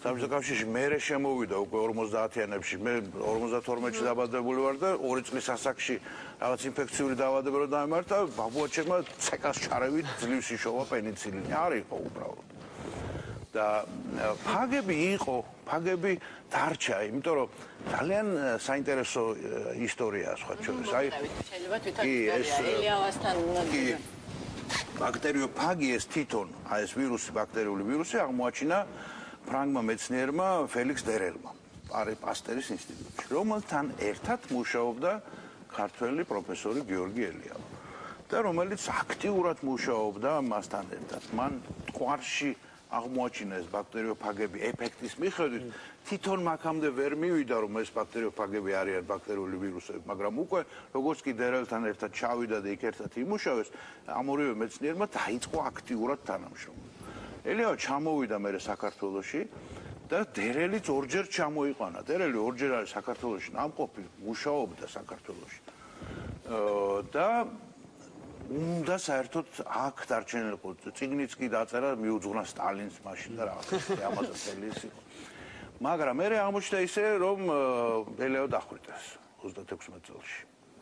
საბჭოთა კავშირში მერე შემოვიდა უკვე 50-იანებში, მე 52-ში დაბადებული ვარ და 2 წლის ასაკში რაღაც ინფექციური დაავადება რო დაემართა, ბაბუაჩემმა ცეკას ჩარევით ძლივს იშოვა პენიცილინი. არ იყო უბრალოდ. და ფაგები დარჩა, იმიტომ რომ ძალიან საინტერესო ისტორიაა სხვა შორის. აი შეიძლება თვითონ ელიავასთან ბაქტერიოფაგი ეს თვითონ, აი ეს ვირუსი, ბაქტერიული ვირუსი აღმოაჩინა ფრანგმა მეცნიერმა ფელიქს დერელმა, პასტერის ინსტიტუტში, რომელთან ერთად მუშაობდა ქართველი პროფესორი გიორგი ელიავა და რომელიც აქტიურად მუშაობდა მასთან ერთად. მან ტყვარში აღმოაჩინა ეს ბაქტერიოფაგები ეფექტის მიხედვით, თვითონ მაქამდე ვერ მივიდა რომ ეს ბაქტერიოფაგები არიან ბაქტერიული ვირუსები, მაგრამ უკვე როგორც კი დერელთან ერთად ჩავიდა და იქ ერთად იმუშავეს, ამ ორივე მეცნიერმა დაიწყო აქტიურად თანამშრომლობა. ელიავა ჩამოვიდა მერე საქართველოში და დერელიც ორჯერ ჩამოიყვანა. დერელი ორჯერ არის საქართველოში ნამყოფი, მუშაობდა საქართველოში. და უნდა საერთოდ აქ დარჩენილიყო. წიგნიც კი დაწერა, მიუძღვნა სტალინს მაშინ და რაღაც ამაზე წელი იყო. მაგრამ მე აღმოჩნდა ისე, რომ ელიავა დახვრიტეს 36 წელში.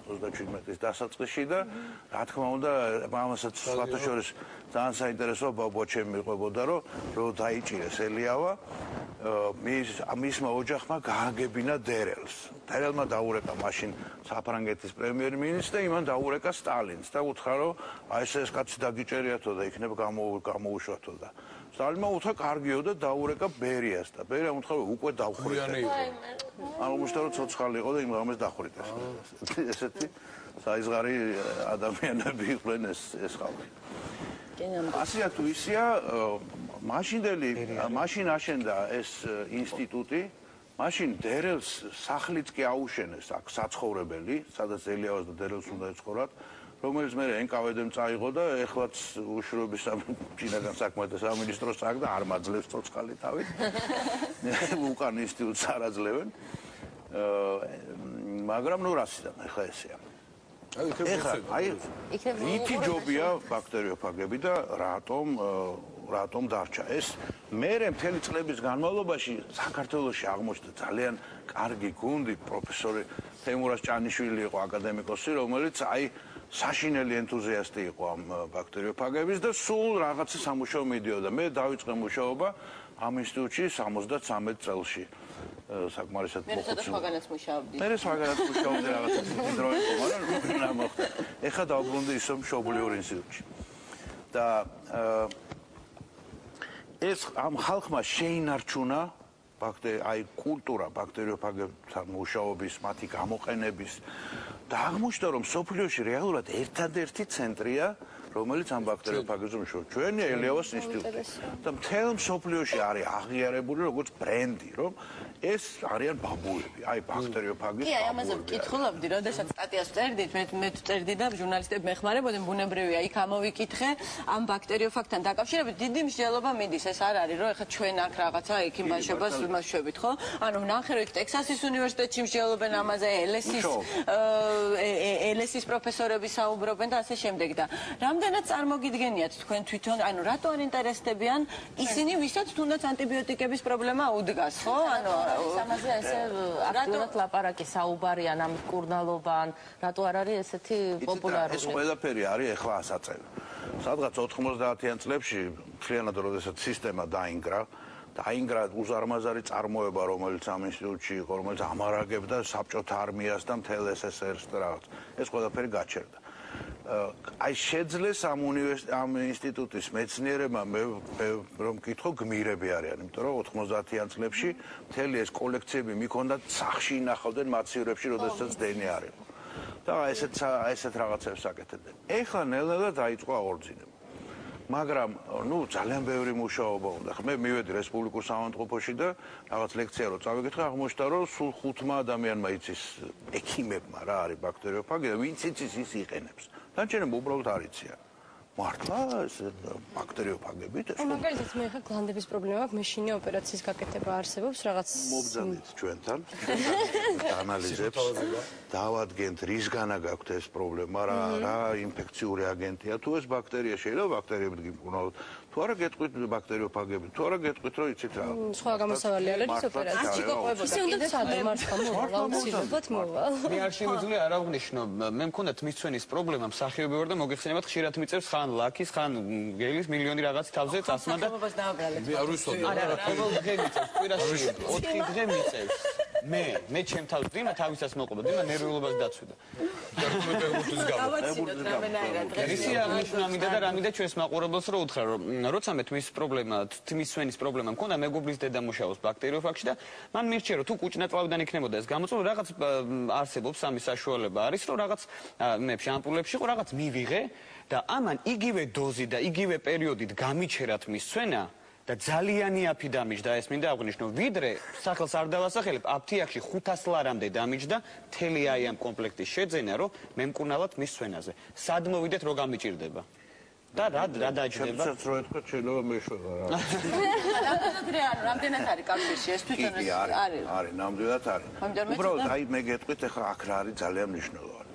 2017-ის დასაწყისში და რა თქმა უნდა, ამასაც სხვათა შორის ძალიან საინტერესო ბოჩემი მიყვებოდა, რომ დაიჭირეს ელიავა, მისმა ოჯახმა გააგებინა დერელს. დერელმა დაურეკა მაშინ საფრანგეთის პრემიერ-მინისტრს და იმან დაურეკა სტალინს და უთხრა, რომ აი ეს კაცი დაგიჭერიათო და იქნებ გამოუშვათო და სტალინმა უთხრა კარგიო და დაურეკა ბერიას და ბერიამ უთხრა, რომ უკვე დავხრიტე. ანუ მუშტა რომ ცოცხალი იყო და იმ ღამეს დახვრიტეს. ესეთი საიზღარი ადამიანები იყვნენ ეს ხალხი. ასია თუ ისია, მაშინ აშენდა ეს ინსტიტუტი, მაშინ დერელს სახლიც კი აუშენეს აქ საცხოვრებელი, სადაც ელიავას და დერელს უნდა ეცხოვრათ, რომელიც მე NKVD-მ წაიღო და ეხლაც უშუალობის ჩინაგან საქმეთა სამინისტროს წააგდა და არ მაძლევს ცოცხალი თავით. უკან ინსტიტუტს არ აძლევენ. მაგრამ ნუ რასიდან ეხლა ესეა. ითი ჯობია ბაქტერიოფაგები და რატომ დარჩა ეს მერე მთელი წლების განმავლობაში საქართველოში აღმოჩნდა ძალიან კარგი გუნდი პროფესორი თემურაზ ჭანიშვილი იყო აკადემიკოსი რომელიც საშინელი ენთუზიასტი იყო ამ ბაქტერიოფაგების და სულ რაღაცა სამუშაო მიდიოდა მე დავიწყე მუშაობა ამ ინსტიტუტში 73 წელში საკმარისად მოხუცი. მე სხვაგანაც მუშაობდი რაღაცა დრო იყო, მაგრამ რა მოხდა. ეხლა დავბრუნდი ისო მშობლიურ ინსტიტუტში. და ეს ამ ხალხმა შეინარჩუნა კულტურა ბაქტერიოფაგებთან მუშაობის, მათი გამოყენების და აღმოჩნდა რომ სოფლიოში რეალურად ერთადერთი ცენტრია რომელიც ამ ბაქტერიოფაგებზე მუშაობს. ჩვენი ელიავას ინსტიტუტი. და მთელ მსოფლიოში არის აღიარებული როგორც ბრენდი, რომ ეს არიან ბაბუები, ბაქტერიოფაგის ბაბუები. კი, ამაზე ვკითხულობდი, როდესაც სტატიას წერდით, მე წერდი და ჟურნალისტები მეხმარებოდნენ, ბუნებრივია, იქ ამოვიკითხე ამ ბაქტერიოფაგთან დაკავშირებით დიდი მსჯელობა მიდის. ეს არ არის, რომ ეხლა ჩვენ აქ რაღაცა იქ იმ ბავშვებას ვიმაშვებით, ხო? ანუ ნახე, რომ იქ ტექსასის უნივერსიტეტში მსჯელობენ ამაზე, ელესის პროფესორები საუბრობენ და ასე შემდეგ და რამდენად წარმოგიდგენიათ თქვენ თვითონ, ანუ რატო არ ინტერესდებიან ისინი, ვისაც თუნდაც ანტიბიოტიკების პრობლემა უდგას, ხო? ანუ ამაზე ესე აქტიურად ლაპარაკი საუბარიან ამ კურნალობან, რატო არ არის ესეთი პოპულარული? ეს ყველაფერი არის ეხლა ასაწევი. სადღაც 90-იან წლებში მთლიანად როდესაც სისტემა დაინგრა უზარმაზარი წარმოება, რომელიც ამ ინსტიტუტში იყო, რომელიც ამარაგებდა საბჭოთა არმიას და მთელ SSR-ს და რაღაც. ეს ყველაფერი გაჩერდა. შეძლეს ამ ინსტიტუტის მეცნიერებმა რომ მკითხო გმირები არიან, იმიტომ რომ 90-იან წლებში მთელი ეს კოლექციები მიქონდათ სახში ინახავდნენ მაცივრებში, როდესაც დენი არ იყო. და ესეთ რაღაცებს აკეთებდნენ. ეხლა ნელ-ნელა დაიწყო აღორძინება. მაგრამ ძალიან ბევრი მუშაობა უნდა. მე მივედი რესპუბლიკურ საავადმყოფოში და რაღაც ლექცია რო წავიკითხე, აღმოჩნდა რომ სულ 5 ადამიანმა იცის ექიმებმა რა არის ბაქტერიოფაგი და ვინც იცის ის იყენებს. დანარჩენები უბრალოდ არ იციან. მართლა ეს ბაქტერიოფაგებით ეს მაგალითად მე ხა გლანდების პრობლემა აქვს, მეშინი ოპერაციის გაკეთება არსებობს რაღაც მობრძანეთ ჩვენთან ანალიზებს დავადგენთ რისგანა გაქვთ ეს პრობლემა რა ინფექციური აგენტია თუ ეს ბაქტერია შეიძლება ბაქტერიებით გიმკურნალოთ თუ არა გეტყვით ბაქტერიოფაგებით თუ არა გეტყვით რომ იცით რა სხვა გამოსავალი არ არის ოპერაციაში ისე უნდა ცადე მართლა აუცილებლად მოვალ მე არ შემიძლია არ აღვნიშნო მე მქონდა თმისცვენის პრობლემა მსახიობი ვარ და მოგეხსენებათ ხშირად მიწევს ხან ლაქის ხან გელის მილიონი რაღაც თავზე წასმა და მე არ ვისწოდი არა ყოველ დღე მიწევს კვირაში 4 დღე მიწევს მე ჩემ თავს დიმა თავისას მოყვება დიმა ნერვიულობას დაცვიდა ისი აღნიშნა მინდა და რა მინდა ჩვენს მაყურებელს რომ უთხრა რომ როცა მე თმისცვენის პრობლემა მქონდა მეგობრის დედა მუშაობს ბაქტერიოფაგში და მან მირჩია რომ თუ კუჭნაწლავიდან იქნებოდა ეს გამოწვევა რაღაც არსებობს ამის საშუალება არის რომ რაღაც მებში ამპულებში ყო რაღაც მივიღე და ამან იგივე დოზი და იგივე პერიოდით გამიჩერა თმისცვენა და ძალიან იაფი დამიჯდა ეს მინდა აღვნიშნო ვიდრე სახელს არ დავასახელებ აფთიაქში 500 ლარამდე დამიჯდა მთელი აი ამ კომპლექტის შეძენა რომ მე მკურნალა თმისცვენაზე სად მოვიდეთ რო გამიჭირდება და რა დაჯდება შეცდეთ რო ეთქვათ შეიძლება მეშვება რა რამდენად არის კავშირში ეს თვითონ არის ნამდვილად არის უბრალოდ აი მე გეტყვით ახლა აქ რა არის ძალიან მნიშვნელოვანი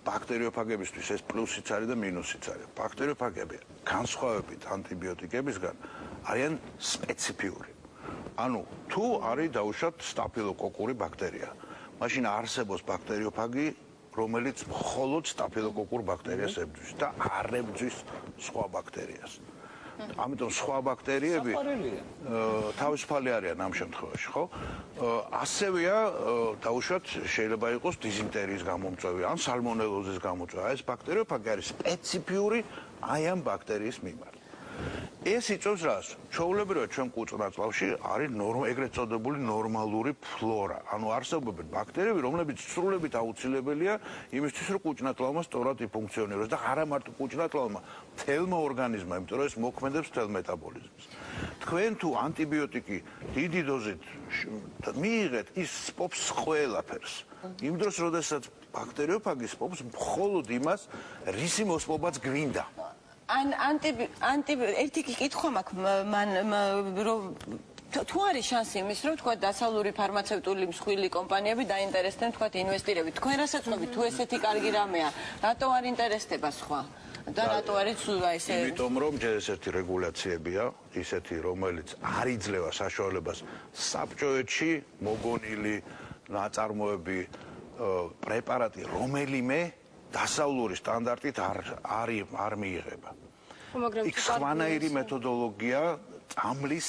ბაქტერიოფაგებისთვის ეს პლუსიც არის და მინუსიც არის ბაქტერიოფაგები განსხვავებით ანტიბიოტიკებისგან არიან სპეციფიური. ანუ თუ არის დაუშვათ სტაფილოკოკური ბაქტერია, მაშინ არსებობს ბაქტერიოფაგი, რომელიც მხოლოდ სტაფილოკოკურ ბაქტერიას ებრძვის და არ ებრძვის სხვა ბაქტერიას. ამიტომ სხვა ბაქტერიები თავისუფალი არიან ამ შემთხვევაში, ხო? ასევეა დაუშვათ შეიძლება იყოს დიზინტერიის გამომწვევი ან სალმონელოზის გამომწვევი. ეს ბაქტერიოფაგი არის სპეციფიური აი ამ ბაქტერიის მიმართ. ეს იწვევს რას? ჩვეულებრივად ჩვენ კუწნაწლავში არის ეგრეთ წოდებული ნორმალური ფლორა. ანუ არსებობენ ბაქტერიები, რომლებიც სრულებით აუცილებელია იმისთვის, რომ კუჭნაწლავმა სწორად იფუნქციონიროს და არა მარტო კუჭნაწლავმა, მთელმა ორგანიზმმა, იმიტომ რომ ეს მოქმედებს მთელ მეტაბოლიზმს. თქვენ თუ ანტიბიოტიკი დიდი დოზით მიიღეთ, ის სპობს ყველაფერს. იმ დროს, როდესაც ბაქტერიოფაგი სპობს მხოლოდ იმას, რისი მოსპობაც გვინდა. ერთი კითხვა მაქვს თუ არის შანსი იმის რომ თქვა დასავლური ფარმაცევტული მსხვილი კომპანიები დაინტერესდნენ თქვა ინვესტირებით თქვენ რასაც ყვებით თუ ესეთი კარგი რამეა რატო არ ინტერესდება სხვა და რატო არის ესე იმიტომ რომ ესეთი რეგულაციებია ისეთი რომელიც არ იძლევა საშუალებას საბჭოეთში მოგონილი ნაწარმოები პრეპარატი რომელიმე დასავლური სტანდარტით არ მიიღება. იქ სხვანაირი მეთოდოლოგია წამლის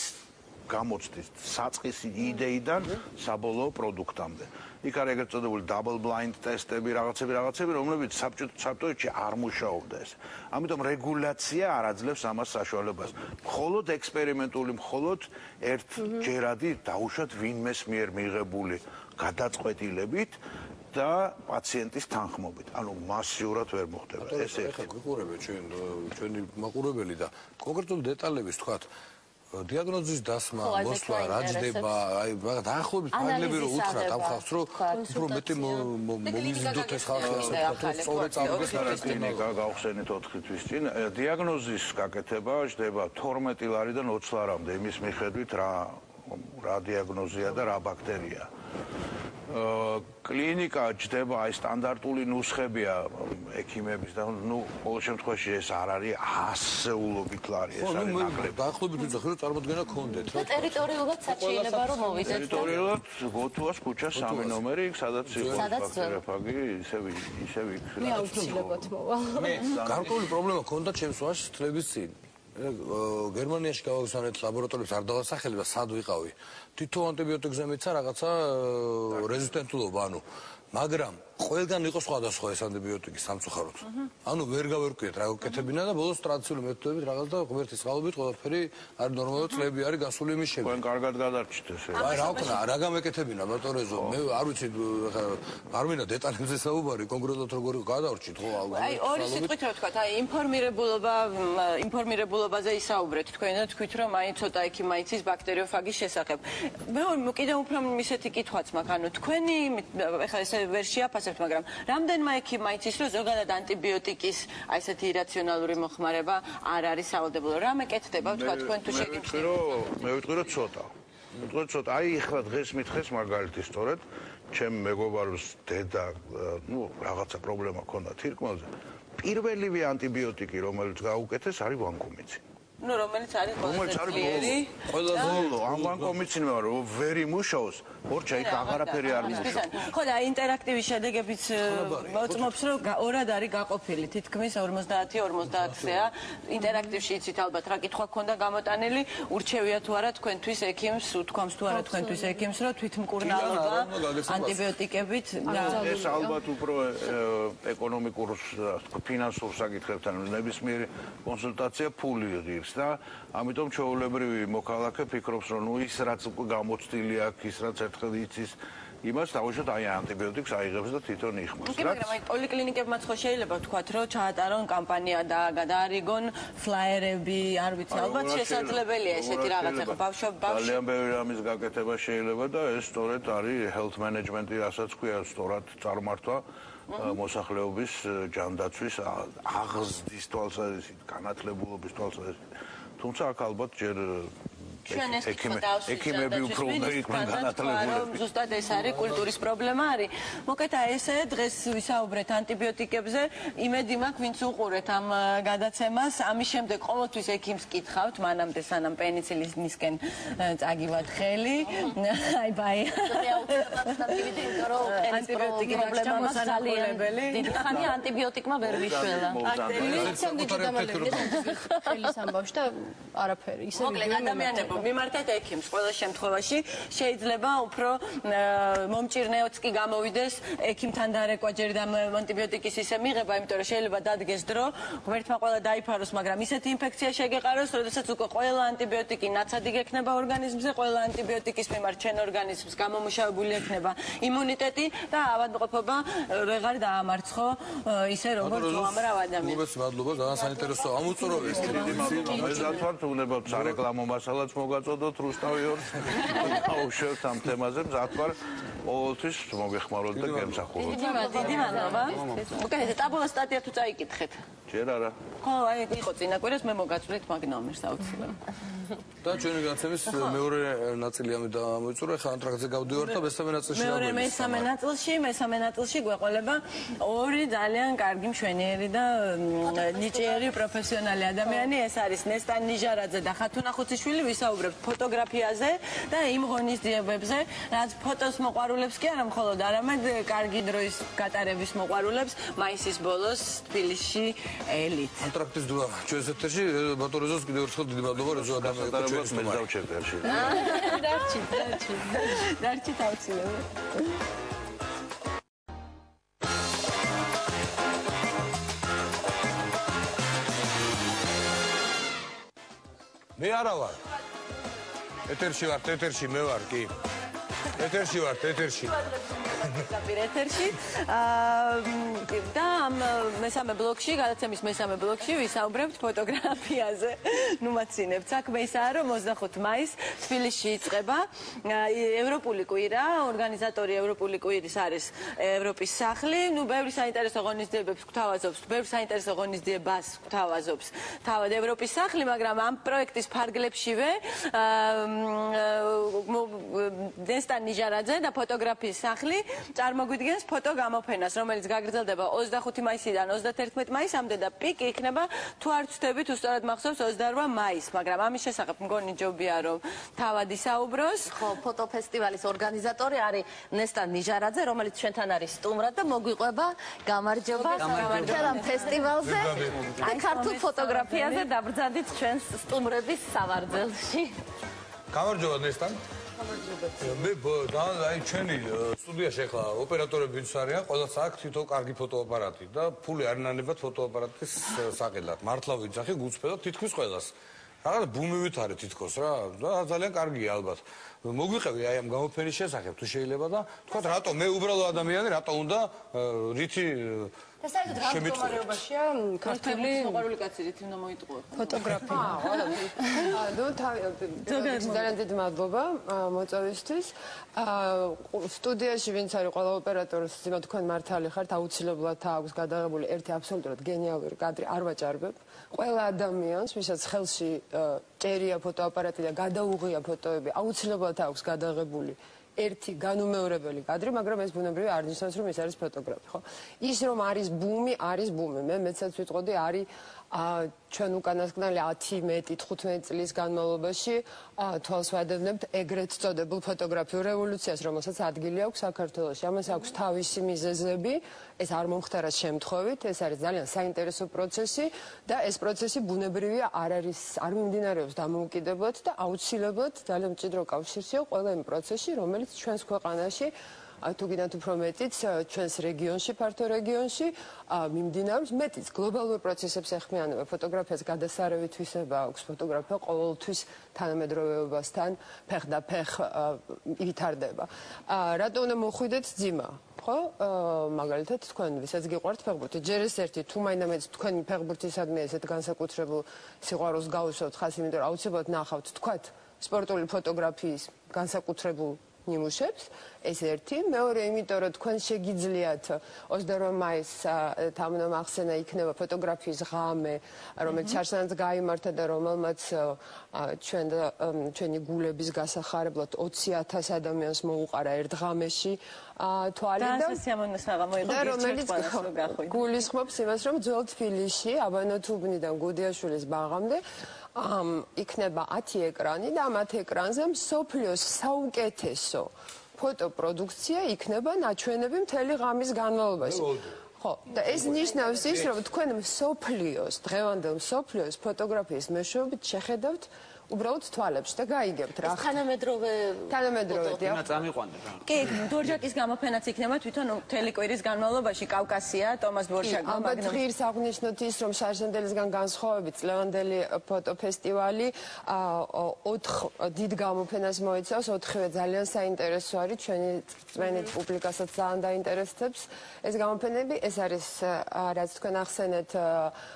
გამოცდის საწყისი იდეიდან საბოლოო პროდუქტამდე. იქ არის ეგრეთ წოდებული double blind ტესტები, რაღაცები, რომლებიც საბჭოეთში არ მუშაობდა ეს. ამიტომ რეგულაცია არ აძლევს ამას საშუალებას. მხოლოდ ექსპერიმენტული, მხოლოდ ერთჯერადი დაუშვათ ვინმეს მიერ მიღებული გადაწყვეტილებით და პაციენტის თანხმობით. ანუ მასიურად ვერ მოხდება. ეს ეხლა გვიყურებთ ჩვენი მაყურებელი და კონკრეტულ დეტალებს თქვათ დიაგნოზის დასმა, მოსვლა, რა ჯდება, აი დაახლოებით ფარგლები რომ უთხრათ ამ ხალხს რომ უფრო მეტი მომიზიდოთ ეს ხალხი ასე ვთქვათ რომ სწორედ წავიდეს კლინიკა გავხსენით 4 თვის წინ დიაგნოზის გაკეთება ჯდება 12 ლარიდან 20 ლარამდე იმის მიხედვით რა დიაგნოზია და რა ბაქტერია. კლინიკა ჯდება აი სტანდარტული ნუსხებია ექიმების და ნუ ყოველ შემთხვევაში ეს არ არის ასეულობით ლარი ეს არის ნაკლები. დაახლოებით ვიძახი რომ წარმოდგენა გქონდეთ. ტერიტორიულად შეიძლება რომ მოვიდეთ. ტერიტორიულად გოთუას ქუჩა 3 ნომერი, იქ სადაც იყო ბაქტერიოფაგი, ისევ იქ. მე აუცილებლად მოვალ. გარკვეული პრობლემა ჰქონდა ჩემს ვაჟს თლების წინ. გერმანიაში გავაგზავნეთ ლაბორატორიებს არ დავასახელე და სად ვიყავი. თვითონ ანტიბიოტიკზე მეცა რაღაცა რეზისტენტულობა, ანუ მაგრამ ყველგან იყო სხვადასხვა ეს ანტიბიოტიკი სამწუხაროდ. ანუ ვერ გავერკვიეთ რა გაკეთებინა და ბოლოს ტრადიციული მეთოდებით რაღაც და ღმერთის წყალობით ყველაფერი არის ნორმალურად წლები არის გასული იმის შემდეგ. თქვენ კარგად გადარჩით ესე. აი რა ვქნა, რა გამეკეთებინა ბატონეზო, მე არ ვიცი არ მინდა დეტალებზე საუბარი, კონკრეტულად როგორი გადავრჩით ხო ალბათ. აი ორი სიტყვით რა ვთქვათ, აი ინფორმირებულობაზე ისაუბრეთ თქვენ და თქვით რომ აი ცოტა იქი მაიცის ბაქტერიოფაგის შესახებ. მე კიდევ უფრო ისეთი კითხვაც მაქვს, ანუ თქვენი ეხლა ეს ვერ შეაფასებთ, მაგრამ რამდენმა ექიმმა იცის რომ ზოგადად ანტიბიოტიკის აი ესეთი ირაციონალური მოხმარება არ არის სავალდებულო. რა მეკეთდება თქვა თქვენ თუ შეგიმსახურებთ? მე ვიტყვი რომ ცოტა. აი ეხლა დღეს მითხეს მაგალითი სწორედ ჩემ მეგობარს დედა რაღაცა პრობლემა ჰქონდა თირკმელზე. პირველივე ანტიბიოტიკი რომელიც გაუკეთეს არის ვანკომიცინი. ნუ რომელიც არის ყველაზე ბოლო ამ ვანკომიცინმა რომ ვერ იმუშაოს ორჩა იქ აღარაფერი არ მუშაობს. ხო და ინტერაქტივი შედეგებიც მოწმობს რომ ორად არის გაყოფილი თითქმის 50-50-ია ინტერაქტივში იცით ალბათ რა კითხვა გქონდა გამოტანილი ურჩევია თუ არა თქვენთვის ექიმს უთქვამს თუ არა თქვენთვის ექიმს რომ თვითმკურნალობა ანტიბიოტიკებით ეს ალბათ უფრო ეკონომიკურ ფინანსურ საკითხებთან ნებისმიერი კონსულტაცია ფული იღებს და ამიტომ ჩვეულებრივი მოქალაქე ფიქრობს რომ ნუ ის რაც გამოცდილი აქვს ის რაც ერთხელ იცის იმას დაუშვათ აი ანტიბიოტიკს აიღებს და თვითონ იხმარს. მაგრამ აი პოლიკლინიკებმაც ხო შეიძლება ვთქვათ რომ ჩაატარონ კამპანია და გადაარიგონ ფლაიერები, არ ვიცი, ალბათ შესაძლებელია ესეთი რაღაცა ხო ბავშვები ძალიან ბევრი რამის გაკეთება შეიძლება და ეს სწორედ არის health management-ი, რასაც ქვია სწორად წარმართვა მოსახლეობის ჯანდაცვის აღზრდის თვალსაზრისით, განათლებულობის თვალსაზრისით. თუმცა აქ ალბათ ჯერ ჩვენ ეს ექიმები უფრო უნდა იყვნენ განათლებული. ზუსტად ეს არის კულტურის პრობლემა არის. მოკეთ ესე დღეს ვისაუბრეთ ანტიბიოტიკებზე, იმედი მაქვს ვინც უყურეთ ამ გადაცემას, ამის შემდეგ ყოველთვის ექიმს კითხავთ, მანამდე სანამ პენიცილინისკენ წაგივათ ხელი. აი ბაი. ანტიბიოტიკი პრობლემა ძალიან დიდი ხანია ანტიბიოტიკმა ვერ მიშველა. ხელის ამბავში და არაფერი. ისე მოკლედ ადამიანებო, მიმართეთ ექიმს ყველა შემთხვევაში. შეიძლება უფრო მომჭირნეოც კი გამოვიდეს ექიმთან დარეკვა ჯერ და ანტიბიოტიკის ისე მიღება, იმიტომ რომ შეიძლება დადგეს დრო, ღმერთმა ყველა დაიფაროს, მაგრამ ისეთი ინფექცია შეგეყაროს, როდესაც უკვე ყველა ანტიბიოტიკი ნაცადი გექნება ორგანიზმზე, ყველა ანტიბიოტიკის მიმართ ჩვენ ორგანიზმს გამომუშავებული ექნება იმუნიტეტი და ავადმყოფობა ვეღარ დაამარცხო ისე როგორც უამრავ ადამიანს. მადლობა, ძალიან საინტერესო ამოწურვების მეზად ვართ, უნებავთ სარეკლამო მასალაც მოგაწოდოთ რუსთავიორს. აუშვებთ ამ თემაზე, მზად ვარ ყოველთვის მოგეხმაროთ და გემსახუროთ. დიდი მადლობა. მოკეთ ტაბულა სტატია თუ წაიკითხეთ. ჯერ არა. ხო, აი იყო წინა კვირას მე მოგაწვრით მაგ ნომერს აუცილებლად. და ჩვენი განაცემის მეორე ნაწილი ამით დამოიწურა, ხა ანტრაქტზე გავდივართ და მესამე ნაწილში მესამე ნაწილში გვეყოლება ორი ძალიან კარგი მშვენიერი და ნიჭიერი პროფესიონალი ადამიანი, ეს არის ნესტან ნიჟარაძე და ხათუნა ხუციშვილი, ვისაუბრებთ ფოტოგრაფიაზე და იმ ღონისძიებებზე, რაც ფოტოს მოყვარულებს კი არა მხოლოდ, არამედ კარგი დროის გატარების მოყვარულებს მაისის ბოლოს თბილისში ელით. ანტრაქტის დრო ჩვენს ეთერში ბატონ რეზოს კიდევ ერთხელ დიდი მადლობა რეზო ადამიანებს დარჩით აუცილებლად. მე არა ვარ. ეთერში ვარ, მე ვარ, კი. ეთერში ვარ, ეთერში. ეთერში და ამ მესამე ბლოკში, გადაცემის მესამე ბლოკში ვისაუბრებთ ფოტოგრაფიაზე. ნუ მაცინებთ. საქმე ისაა, რომ 25 მაისს თბილისში იწყება ევროპული კვირა, ორგანიზატორი ევროპული კვირის არის ევროპის სახლი. ნუ ბევრი საინტერესო ღონისძიებებს გვთავაზობს, ბევრ საინტერესო ღონისძიებას გვთავაზობს თავად ევროპის სახლი, მაგრამ ამ პროექტის ფარგლებშივე ნესტან ნიჟარაძე და ფოტოგრაფიის სახლი წარმოგვიდგენს ფოტო გამოფენას, რომელიც გაგრძელდება 25 მაისიდან 31 მაისამდე და პიკი იქნება, თუ არ ვცდებით, უსწორად მახსოვს 28 მაისს, მაგრამ ამის შესახებ მგონი ჯობია რომ თავად ისაუბროს. ხო, ფოტოფესტივალის ორგანიზატორი არის ნესტან ნიჟარაძე, რომელიც ჩვენთან არის სტუმრად და მოგვიყვება გამარჯობა ამ ფესტივალზე. აი ქართულ ფოტოგრაფიაზე დაბრძანდით ჩვენს სტუმრების სავარძელში. გამარჯობა ნესტან. მე აი ჩვენი სტუდიაში ახლა ოპერატორები ვინც არიან, ყველას აქვს თვითონ კარგი ფოტოაპარატი და ფული არ ინანებათ ფოტოაპარატის საყიდად. მართლა ვიძახი გუწფედოთ თითქმის ყველას. რაღაც ბუმივით არის თითქოს რა და ძალიან კარგია ალბათ. მოგვიყევი აი ამ გამოფენის შესახებ თუ შეიძლება და თქვა რატო მე უბრალო ადამიანი რატო უნდა რითი და საერთოდ რა მდგომარეობაშია ქართული მოყვარული კაცი რითი უნდა მოიტყუო ფოტოგრაფია. ძალიან დიდი მადლობა მოწვევისთვის. სტუდიაში ვინც არის ყველა ოპერატორს ზიმა თქვენ მართალი ხართ, აუცილებლად აქვს გადაღებული ერთი აბსოლუტურად გენიალური კადრი, არ ვაჭარბებ. ყველა ადამიანს, ვისაც ხელში ჭერია ფოტოაპარატი და გადაუღია ფოტოები, აუცილებლად აქვს გადაღებული ერთი განუმეორებელი კადრი, მაგრამ ეს ბუნებრივი არ ნიშნავს, რომ ეს არის ფოტოგრაფი, ხო? ის რომ არის ბუმი, არის ბუმი. მე მეცაც ვიტყოდი, არის ჩვენ უკანასკნელი 10, მეტი 15 წლის განმავლობაში თვალს ვადევნებთ ეგრეთ წოდებულ ფოტოგრაფიულ რევოლუციას, რომელსაც ადგილი აქვს საქართველოში. ამას აქვს თავისი მიზეზები, ეს არ მომხდარა შემთხვევით, ეს არის ძალიან საინტერესო პროცესი და ეს პროცესი ბუნებრივია, არ მიმდინარეობს დამოუკიდებლად და აუცილებლად ძალიან მჭიდრო კავშირშია ყველა იმ პროცესში, რომელიც ჩვენს ქვეყანაში თუ გინდათ უფრო მეტიც ჩვენს რეგიონში, ფართო რეგიონში მიმდინარეობს, მეტიც გლობალურ პროცესებს ეხმიანება ფოტოგრაფიას გადასარევი თვისება აქვს, ფოტოგრაფია ყოველთვის თანამედროვეობასთან ფეხ ვითარდება. რატო უნდა მოხვიდეთ ძიმა? ხო, მაგალითად თქვენ ვისაც გიყვართ ფეხბურთი, ჯერ ეს ერთი თუ მაინამეც თქვენი ფეხბურთისადმი ესეთ განსაკუთრებულ სიყვარულს გაუსვევთ ხას, იმიტომ რომ აუცილებლად ნახავთ თქვათ სპორტული ფოტოგრაფიის განსაკუთრებულ ნიმუშებს, ეს ერთი, მეორე, იმიტომ რომ თქვენ შეგიძლიათ 28 მაისს თამნა მახსენა იქნება ფოტოგრაფიის ღამე, რომელიც ჩარჩანაც გაიმართა და რომელმაც ჩვენი გულების გასახარებლად 20,000 ადამიანს მოუყარა ერთ ღამეში თვალი და რომელიც გულისხმობს იმას, რომ ძველ თბილისში აბანოთუბნიდან გუდიაშვილის ბაღამდე იქნება 10 ეკრანი და ამ 10 ეკრანზე მსოფლიოს საუკეთესო ფოტოპროდუქცია იქნება ნაჩვენები მთელი ღამის განმავლობაში. ხო, და ეს ნიშნავს ის, რომ თქვენ მსოფლიოს, დღევანდელ მსოფლიოს ფოტოგრაფიის მეშვეობით შეხედავთ უბრალოდ თვალებში და გაიგებთ რა. თანამედროვე დიახ. წამიყვანე რა. კი, დვორჟაკის გამოფენაც იქნება თვითონ მთელი კვირის განმავლობაში კავკასია, თომას დვორჟაკმა ალბათ ღირს აღნიშნოთ ის, რომ შარშენდელისგან განსხვავებით წლევანდელი ფოტოფესტივალი 4 დიდ გამოფენას მოიცავს, 4-ვე ძალიან საინტერესო არის, ჩვენი წვენით პუბლიკასაც ძალიან დაინტერესებს ეს გამოფენები. ეს არის რაც თქვენ ახსენეთ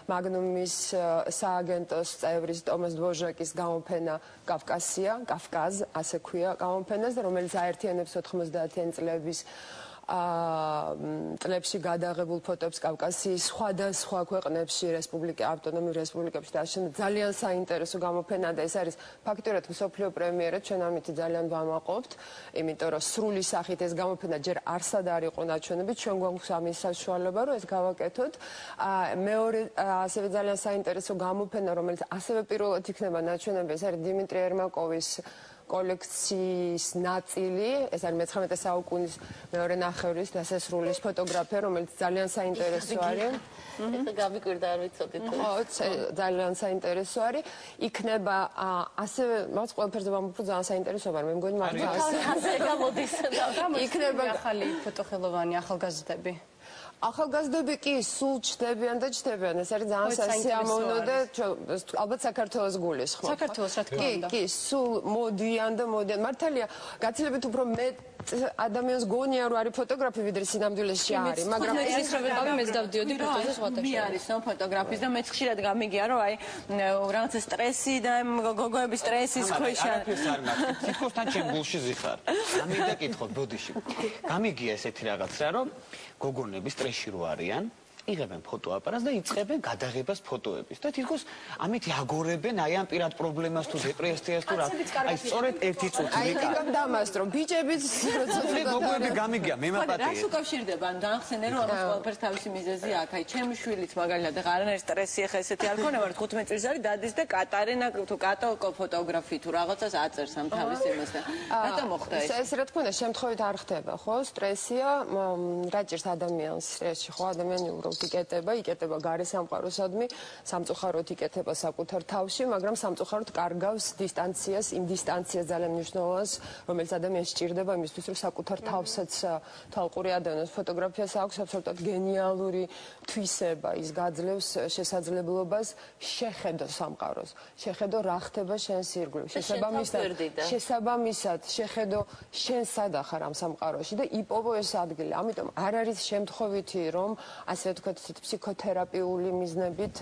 მაგნუმის სააგენტოს წევრის ტომას დვორჟაკის გამოფენა კავკასია, კავკაზ, ასე ქვია გამოფენას, რომელიც აერთიანებს 90-იან წლებში გადაღებულ ფოტოებს კავკასიის სხვადასხვა ქვეყნებში, ავტონომიურ რესპუბლიკებში და ასე ძალიან საინტერესო გამოფენა და ეს არის ფაქტურად მსოფლიო პრემიერა, ჩვენ ამით ძალიან ვამაყობთ, იმიტომ რომ სრული სახით ეს გამოფენა ჯერ არსად არ იყო ნაჩვენები, ჩვენ გვაქვს ამის საშუალება, რომ ეს გავაკეთოთ. მეორე ასევე ძალიან საინტერესო გამოფენა, რომელიც ასევე პირველად იქნება ნაჩვენები, ეს არის დიმიტრი ერმაკოვის კოლექციის ნაწილი, ეს არის მე-19 საუკუნის მეორე ნახევრის დასასრულის ფოტოგრაფია, რომელიც ძალიან საინტერესო არის. ეხლა გამიკვირდა არ ვიცოდით. ხო, ძალიან საინტერესო არის. იქნება ასევე, მას ყველაფერზე ვამბობ, ძალიან საინტერესო არის, მე მგონი მართლა ასე გამოდის. იქნება ახალი ფოტოხელოვანი ახალგაზრდები. ახალგაზრდები კი სულ ჩდებიან და ჩდებიან. ეს არის ძალიან სასიამოვნო და ალბათ საქართველოს გულისხმობ. საქართველოს რა თქმა უნდა. კი, სულ მოდიან და მოდიან. მართალია, გაცილებით უფრო მეტ ადამიანს გონია რომ არის ფოტოგრაფი ვიდრე სინამდვილეში არის, მაგრამ ეს რო ვიყავი მეც დავდიოდი ფოტოზე სხვათა მე არის ფოტოგრაფის და მეც ხშირად გამიგია რომ აი რაღაცა სტრესი და გოგოების სტრესის ქვეშ თითქოს თან ჩემ გულში ზიხარ. ამინდა კითხოთ ბოდიში. გამიგია ესეთი რაღაცა რომ გოგონები სტრესში რო არიან, იღებენ ფოტოაპარატს და იწყებენ გადაღებას ფოტოების და თითქოს ამით აგორებენ აი ამ პირად პრობლემას თუ დეპრესიას თუ რა. აი სწორედ ერთი წუთი აი იქამ დამასტრო ბიჭებიც გოგოები გამიგია მე მაპატია. რას უკავშირდება? ან დაახსენე რომ ამას ყველაფერს თავისი მიზეზი აქვს. აი ჩემი შვილიც მაგალითად ახლა არანაირი სტრესი ახლა ესეთი არ ქონა, მაგრამ 15 წლის არის დადის და კატარინა თუ კატო ფოტოგრაფი თუ რაღაცას აწერს ამ თავის იმას და რატომ მოხდა ეს? ეს რა თქმა უნდა შემთხვევით არ ხდება, ხო? სტრესია რა ჭირს ადამიანს სტრესში, ხო? ადამიანი იკეტება გარე სამყაროსადმი, სამწუხაროდ იკეთება საკუთარ თავში, მაგრამ სამწუხაროდ კარგავს დისტანციას, იმ დისტანციას ძალიან მნიშვნელოვანს, რომელიც ადამიანს სჭირდება იმისთვის, რომ საკუთარ თავსაც თვალყური ადამიანს ფოტოგრაფიას აქვს აბსოლუტურად გენიალური თვისება, ის გაძლევს შესაძლებლობას შეხედო სამყაროს, შეხედო რა ხდება შენს ირგვლივ, შესაბამისად შეხედო შენ სად ახარ ამ სამყაროში და იპოვო ეს ადგილი. ამიტომ არ არის შემთხვევითი, რომ ასე ვთქვათ, ფსიქოთერაპიული მიზნებით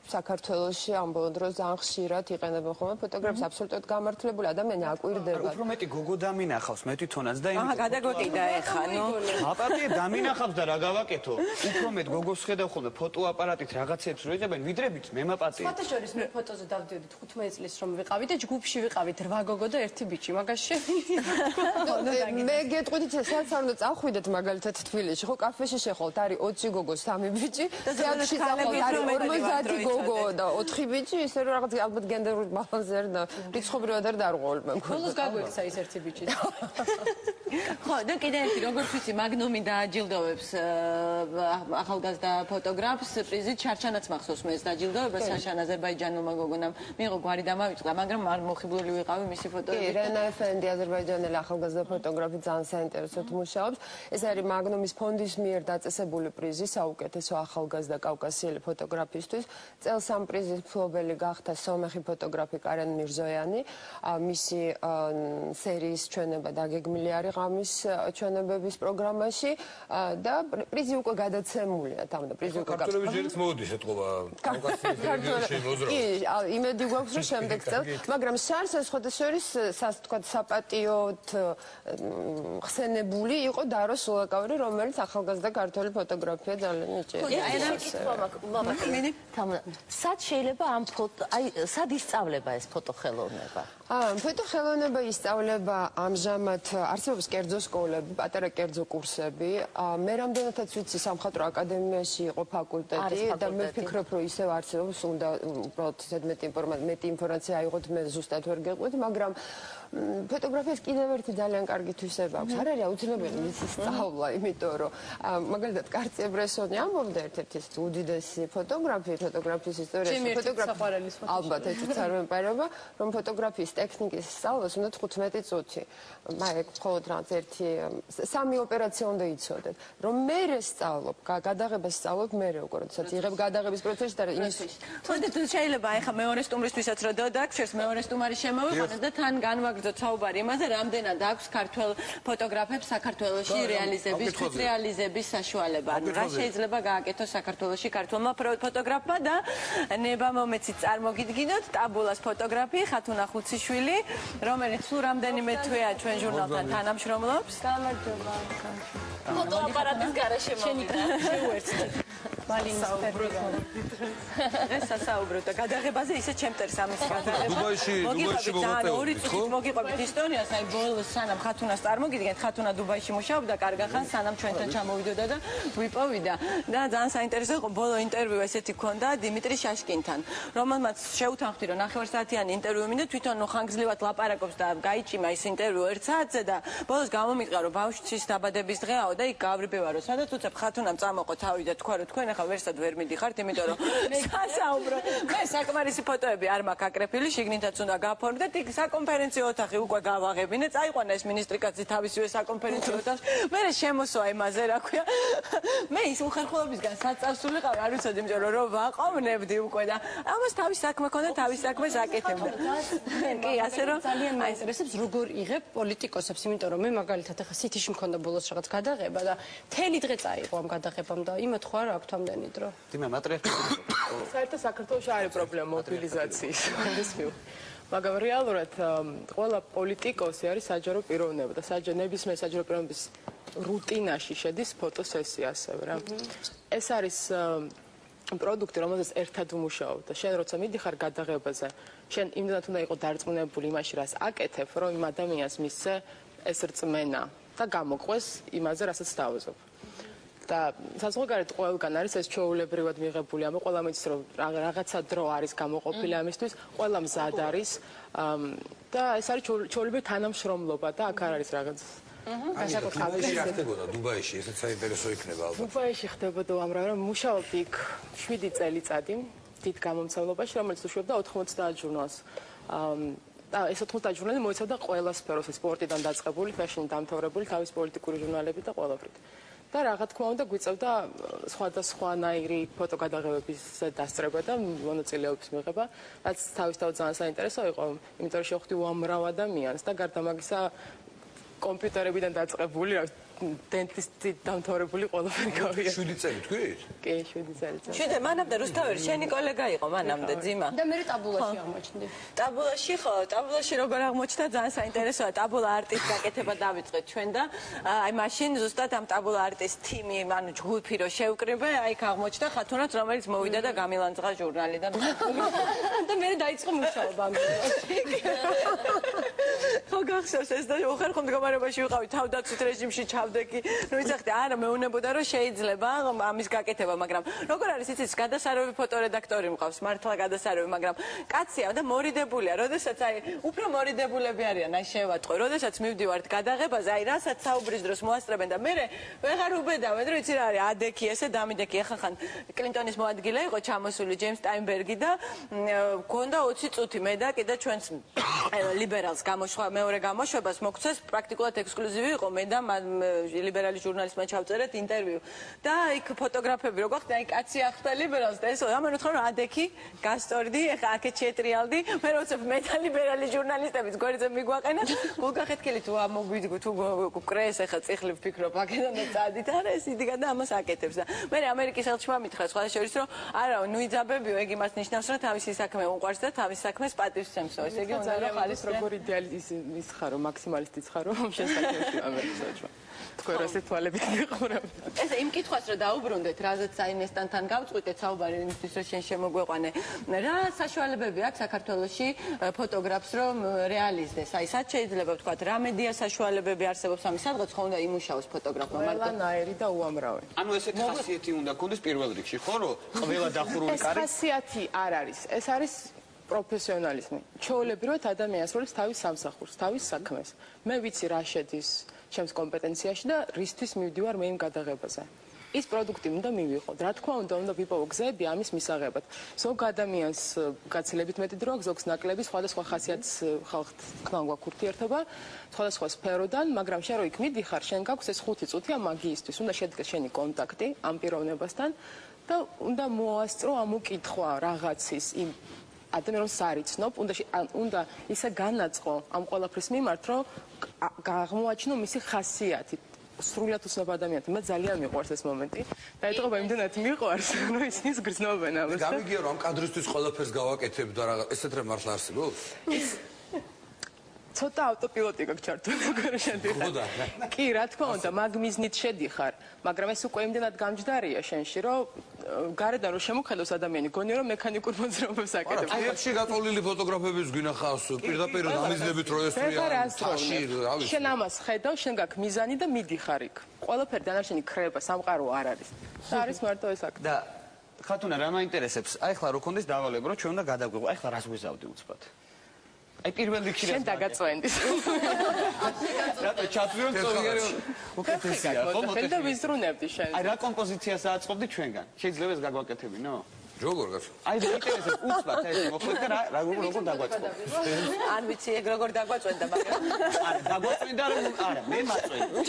საქართველოში ამ ბოლო დროს ძალიან ხშირად იყენებენ ხოლმე ფოტოგრაფს, აბსოლუტურად გამართლებული ადამიანი აკვირდება. უფრო მეტი გოგო დამინახავს მე თვითონაც და იმით. გადაგვეკიდა ეხა, ნუ. აპატიე დამინახავს და რა გავაკეთო? უფრო მეტ გოგოს ხედავ ხოლმე ფოტოაპარატით რაღაცებს რო იღებენ, ვიდრე ბიჭს მე მაპატიე. სხვათა შორის მე ფოტოზე დავდიოდი 15 წლის რომ ვიყავი და ჯგუფში ვიყავით 8 გოგო და 1 ბიჭი, მაგაში მე გეტყვით სადაც არ უნდა წავხვიდეთ მაგალითად თბილისში, ხო, კაფეში შეხვალთ, არის 20 გოგო, 3 ბიჭი, თეატრში წავხვით, არის 50 გოგო და 4 ბიჭი, ისე რომ რაღაც ალბათ გენდერული ბალანსი არის და რიცხობრივად არ დარღვეულ მე მგონი. ბოლოს გაგვექცა ის 1 ბიჭი. ხო, და კიდე ერთი, როგორც ვიცი, მაგნუმი დააჯილდოვებს ახალგაზრდა ფოტოგრაფს პრიზით, ჩარჩანაც მახსოვს მე ეს დაჯილდოება, საშან აზერბაიჯანულმა გოგონამ მიიღო გვარი დამავიწყდა, მაგრამ არ მოხიბლული ვიყავი მისი ფოტოებით. კი, რენა ეფენდი აზერბაიჯანელი ახალგაზრდა ფოტოგრაფი ძალიან საინტერესოდ მუშაობს. ეს არის მაგნუმის ფონდის მიერ დაწესებული პრიზი საუკეთესო ახალგაზრდა კავკასიელი ფოტოგრაფისტვის. წელს ამ პრიზის მფლობელი გახდა სომეხი ფოტოგრაფი კარენ მირზოიანი. მისი სერიის ჩვენება დაგეგმილი არის ღამის ჩვენებების პროგრამაში და პრიზი უკვე გადაცემულია. თამდა პრიზი უკვე ქართველები ჯერიც მოდის ეთყობა კავკასიის რეგიონში მოზრა. კი, იმედი გვაქვს რომ შემდეგ წელს, მაგრამ შარს ეს ხოთესორის თქვა საპატიოდ ხსენებული იყო დარო სულაკავრი, რომელიც ახალგაზრდა ქართველი ფოტოგრაფია ძალიან იჭერია. აი რა კითხვა მაქვს. თამდა, სად შეიძლება ამ სად ისწავლება ეს ფოტოხელოვნება? ფოტოხელოვნება ისწავლება ამჟამად არსებობს კერძო სკოლები, პატარა კერძო კურსები. მე რამდენადაც ვიცი სამხატვრო აკადემიაში იყო ფაკულტეტი და მე ვფიქრობ, რომ ისევ არსებობს, უნდა უბრალოდ მეტი ინფორმაცია აიღოთ, მე ზუსტად ვერ გეტყვით, მაგრამ ფოტოგრაფიას კიდევ ერთი ძალიან კარგი თვისება აქვს. არ არის აუცილებელი მისი სწავლა, იმიტომ რომ მაგალითად კარტიე ბრესონი ამბობდა ერთ-ერთი უდიდესი ფოტოგრაფიის ისტორიაში ალბათ ეჭვიც არ ვემყარება, რომ ფოტოგრაფიის ტექნიკის სწავლას უნდა 15 წუთი. მაგ მხოლოდ რაღაც სამი ოპერაცია უნდა იცოდეთ. რომ მე სწავლობ, გადაღებას სწავლობ მე უკვე, როდესაც იღებ გადაღების პროცესში და თუნდაც შეიძლება ახლა მეორე სტუმრისთვისაც რომ დაგშვერს მეორე სტუმარი შემოვიყვანოს და თან განვაგრძოთ საუბარი იმაზე, რამდენად აქვს ქართველ ფოტოგრაფებს საქართველოში რეალიზების საშუალება. რა შეიძლება გააკეთოს საქართველოში ქართველმა ფოტოგრაფმა და ნება მომეცით წარმოგიდგინოთ ტაბულას ფოტოგრაფი ხათუნა ხუციშვილი, რომელიც სულ რამდენიმე თვეა ჩვენ ჟურნალთან თანამშრომლობს. გამარჯობა. ფოტოაპარატის გარეშე მოვიდა. შეუერთდით. ეს სასაუბრო და გადაღებაზე ისე ჩემტერს ამის გადაღება. დუბაიში ძალიან ორი წუთით მოგიყვებით ისტორიას, აი ბოლოს სანამ ხათუნას წარმოგიდგენთ, ხათუნა დუბაიში მუშაობდა კარგა ხანს, სანამ ჩვენთან ჩამოვიდოდა და ვიპოვიდა და ძალიან საინტერესო იყო ბოლო ინტერვიუ ესეთი ქონდა დიმიტრი შაშკინთან, რომელმაც შეუთანხმდი რომ 9 საათიანი ინტერვიუ მინდა, თვითონ ხანგრძლივად ლაპარაკობს და გაიჭიმა ის ინტერვიუ 1 საათზე და ბოლოს გამომიყრა რომ ბავშვის დაბადების დღეაო და იქ გავრიბევა რომ სადაც უცებ ხათუნამ წამოყო თავი და თქვა რომ თქვენ ახლა ვერსად ვერ მიდიხართ, იმიტომ რომ სასაუბრო მე საკმარისი ფოტოები არ მაქვს აკრეფილი, შიგნითაც უნდა გაფორმდეთ, იქ საკონფერენციო ოთახი უკვე გავაღებინე, წაიყვანა ეს მინისტრი კაცი თავისივე საკონფერენციო ოთახში. მე შემოსვა იმაზე, რა ქვია. მე ის უხერხულობისგან საწავსული ყავ, არ ვიცოდი, იმიტომ რომ ვაყოვნებდი უკვე და ამას თავის საქმე ქონდა, თავის საქმეს აკეთებდა. კი, ასე რომ ძალიან მაინტერესებს როგორ იღებ პოლიტიკოსებს, იმიტომ რომ მე მაგალითად ახლა სიტიში მქონდა ბოლოს რაღაც გადაღება და მთელი დღე წაიღო ამ გადაღებამ და იმათ ხო არ აქვს ამდენი დრო. დიმა მატრიარქი. საერთოდ საქართველოში არის პრობლემა მობილიზაციის. მაგრამ რეალურად ყველა პოლიტიკოსი არის საჯარო პიროვნება და ნებისმიერ საჯარო პიროვნების რუტინაში შედის ფოტოსესია ასევე რა. ეს არის პროდუქტი, რომელზეც ერთად ვმუშაობ და შენ როცა მიდიხარ გადაღებაზე, შენ იმდენად უნდა იყო დარწმუნებული იმაში, რას აკეთებ, რომ იმ ადამიანს მისცე ეს რწმენა და გამოყვეს იმაზე, რასაც დავაზობ. და საზღვარგარეთ ყველგან არის ეს ჩვეულებრივად მიღებული, ამე ყველა მიცის რომ რაღაცა დრო არის გამოყოფილი ამისთვის, ყველა მზად არის და ეს არის ჩვეულებრივი თანამშრომლობა და აქ არ არის რაღაც დუბაიში ხდებოდა, დუბაიში ესეც საინტერესო იქნება ალბათ. დუბაიში ხდებოდა უამრავი, მუშაობდი იქ 7 წელიწადი დიდ გამომცემლობაში, რომელიც უშვებდა 90 ჟურნალს. და ეს 90 ჟურნალი მოიცავდა ყველა სფეროს, სპორტიდან დაწყებული, ფეშნით დამთავრებული, თავის პოლიტიკური ჟურნალები და ყველაფრით. და რა თქმა უნდა გვიწევდა სხვადასხვანაირი ფოტოგადაღებების დასწრება და მონაწილეობის მიღება, რაც თავისთავად ძალიან საინტერესო იყო, იმიტომ რომ შევხვდი უამრავ ადამიანს და გარდა მაგისა კომპიუტერებიდან დაწყებული, დენტისტი დამთავრებული ყველაფერი გავია. 7 წელი თქვით? კი, 7 წელი. 7 მანამდე რუსთაველი შენი კოლეგა იყო მანამდე ძიმა. და მე ტაბულაში აღმოჩნდი. ტაბულაში როგორ აღმოჩნდა ძალიან საინტერესოა. ტაბულა არტის გაკეთება დავიწყეთ ჩვენ და აი მაშინ ზუსტად ამ ტაბულა არტის თიმი, ანუ ჯგუფი რო შევკრიბე, აი აღმოჩნდა ხათუნაც, რომელიც მოვიდა და გამილანძღა ჟურნალიდან. და მე დაიწყო მუშაობა ამ ხო გახსოვს ეს და უხერხო მდგომარეობაში ვიყავი თავდაცვით რეჟიმში ჩავდეგი რომ იცახდი არა მეუნებოდა რომ შეიძლება ამის გაკეთება მაგრამ როგორ არის იცით გადასარევი ფოტორედაქტორი მყავს მართლა გადასარევი მაგრამ კაცია და მორიდებულია როდესაც აი უფრო მორიდებულები არიან აი შევატყო როდესაც მივდივართ გადაღებაზე აი რასაც საუბრის დროს მოასწრებენ და მე ვეღარ უბედავენ რომ იცი რა არის ადექი ესე დამიდექი ახლა ხან კლინტონის მოადგილე იყო ჩამოსული ჯეიმს სტაინბერგი და გქონდა 20 წუთი მე და კიდე ჩვენს ლიბერალს გამოშვა მეორე გამოშვებას მოგცეს პრაქტიკულად ექსკლუზივი იყო მე და ლიბერალი ჟურნალისტმა ჩავწერეთ ინტერვიუ და იქ ფოტოგრაფები როგორ ხდება, აი კაცი ახდა ლიბერალს და ეს ამან უთხრა რომ ადექი გასტორდი, ეხა აქეთ შეტრიალდი, მე როცა მეტალიბერალი ჟურნალისტებიც გვერდზე მიგვაყენა, გულგახეთქილი თუ ამოგვიდგო თუ კრეს ეხა წიხლი ვფიქრობ აქედან და წადით არა ეს იდგა და ამას აკეთებს და მე ამერიკის ელჩმა მითხრა სხვა შორის რომ არა ნუ იძაბებიო ეგ იმას ნიშნავს რომ თავისი საქმე უყვარს და თავის საქმეს პატივს ცემსო ესე იგი უნდა რომ ხალის როგორ იდეალისტის ხარო მაქსიმალისტიც ხარო შესაძლოა ამერიკის ელჩმა თქვენ რასე თვალებით მიყურებთ ეს იმ კითხვას რომ დაუბრუნდეთ რაზეც საინესტანთან გავწყვიტეთ საუბარი იმისთვის რომ შენ შემოგვეყვანე რა საშუალებები აქვს საქართველოში ფოტოგრაფს რომ რეალიზდეს აი სად შეიძლება ვთქვათ რა მედია საშუალებები არსებობს ამის სადღაც ხო უნდა იმუშაოს ფოტოგრაფმა ყველანაირი და უამრავი ანუ ესეთი ხასიათი უნდა გქონდეს პირველ რიგში ხო რომ ყველა დახურული კარი ეს ხასიათი არ არის ეს არის პროფესიონალიზმი ჩაოლებრივად ადამიანს როლის თავის სამსახურს თავის საქმეს მე ვიცი რა შედის ჩემს კომპეტენციაში და რისთვის მივდივარ მე იმ გადაღებაზე ის პროდუქტი უნდა მივიღოთ რა თქმა უნდა ვიპოვო გზები ამის მისაღებად ზოგ ადამიანს გაცილებით მეტი დრო აქვს ზოგს ნაკლები სხვადასხვა ხასიათის ხალხთან გვაქვს ურთიერთობა სხვადასხვა სფეროდან მაგრამ შენ რო იქ მიდიხარ შენ გაქვს ეს 5 წუთია მაგიისთვის უნდა შედგეს შენი კონტაქტი ამ პიროვნებასთან და უნდა მოასწრო ამ უკითხვა რაღაცის იმ ადამიანს არიცნობ უნდა ისე განაწყო ამ ყველაფრის მიმართ რომ აღმოაჩინო მისი ხასიათი სრულად უცნობ ადამიანს მე ძალიან მიყვარს ეს მომენტი და ეტყობა იმდენად მიყვარს რომ ისინი გრძნობენ ამას გამიგია რომ ამ კადრისთვის ყველაფერს გავაკეთებ და რაღაც ესეთ რა მართლა არსებობს ცოტა ავტოპილოტი გაქვს ჩართული როგორ შედიხარ კი რა თქმა უნდა მაგ მიზნით შედიხარ მაგრამ ეს უკვე იმდენად გამჯდარია შენში რომ გარედან რომ შემოხედოს ადამიანი გონია რომ მექანიკურ მოძრაობებს აკეთებს აიებში გაწოლილი ფოტოგრაფებიც გვინახავს პირდაპირ ამიზნებით რო ესვრიან შენ ამას ხედავ შენ გაქვს მიზანი და მიდიხარ იქ ყველაფერი დანარჩენი ქრება სამყარო არ არის და არის მარტო ეს აქტი და ხათუნა რა მაინტერესებს აი ხლა რო კონდეს დავალება რომ ჩვენ უნდა გადაგვიღო აი ხლა რას გვიზავდი უცბად აი პირველ რიგში შენ დაგაწვენდი რატო ჩათვლი რომ წოიერი უკეთესია ხო მოტეხი და ვიზრუნებდი შენ აი რა კომპოზიციას აწყობდი ჩვენგან შეიძლება ეს გაგვაკეთებინო როგორ გასო აი დაინტერესებს უცბად ეს მოხდა და რა როგორ დაგვაწყო არ ვიცი ეგ როგორ დაგვაწვენდა მაგრამ არა დაგვაწვენდა რომ არა მე მაწვენდი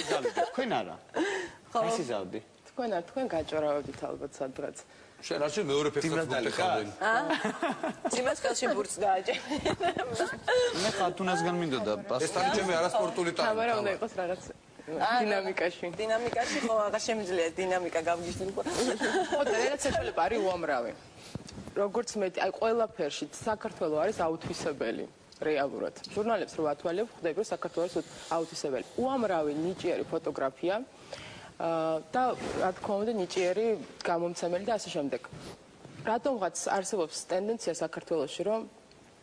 თქვენ არა ხო ეს იზავდი თქვენ გაჭორავდით ალბათ სადღაც შენ რა შეიძლება მეორე ფეხსაც მოხდე ძიმას ხელში ბურთს დააჭერე მე ხათუნასგან მინდოდა ეს თან ჩემი არასპორტული ტანი თამარა უნდა იყოს რაღაც დინამიკაში ხო აღარ შემიძლია დინამიკა გავგიშნი ხო და რაღაც საშუალება არის უამრავი როგორც მე აი ყველაფერში საქართველოს არის აუთვისებელი რეალურად ჟურნალებს რო ათვალებ ხვდები რომ საქართველოს აუთვისებელი უამრავი ნიჭიერი ფოტოგრაფია და რა თქმა უნდა ნიჭიერი გამომცემელი და ასე შემდეგ. რატომღაც არსებობს ტენდენცია საქართველოში რომ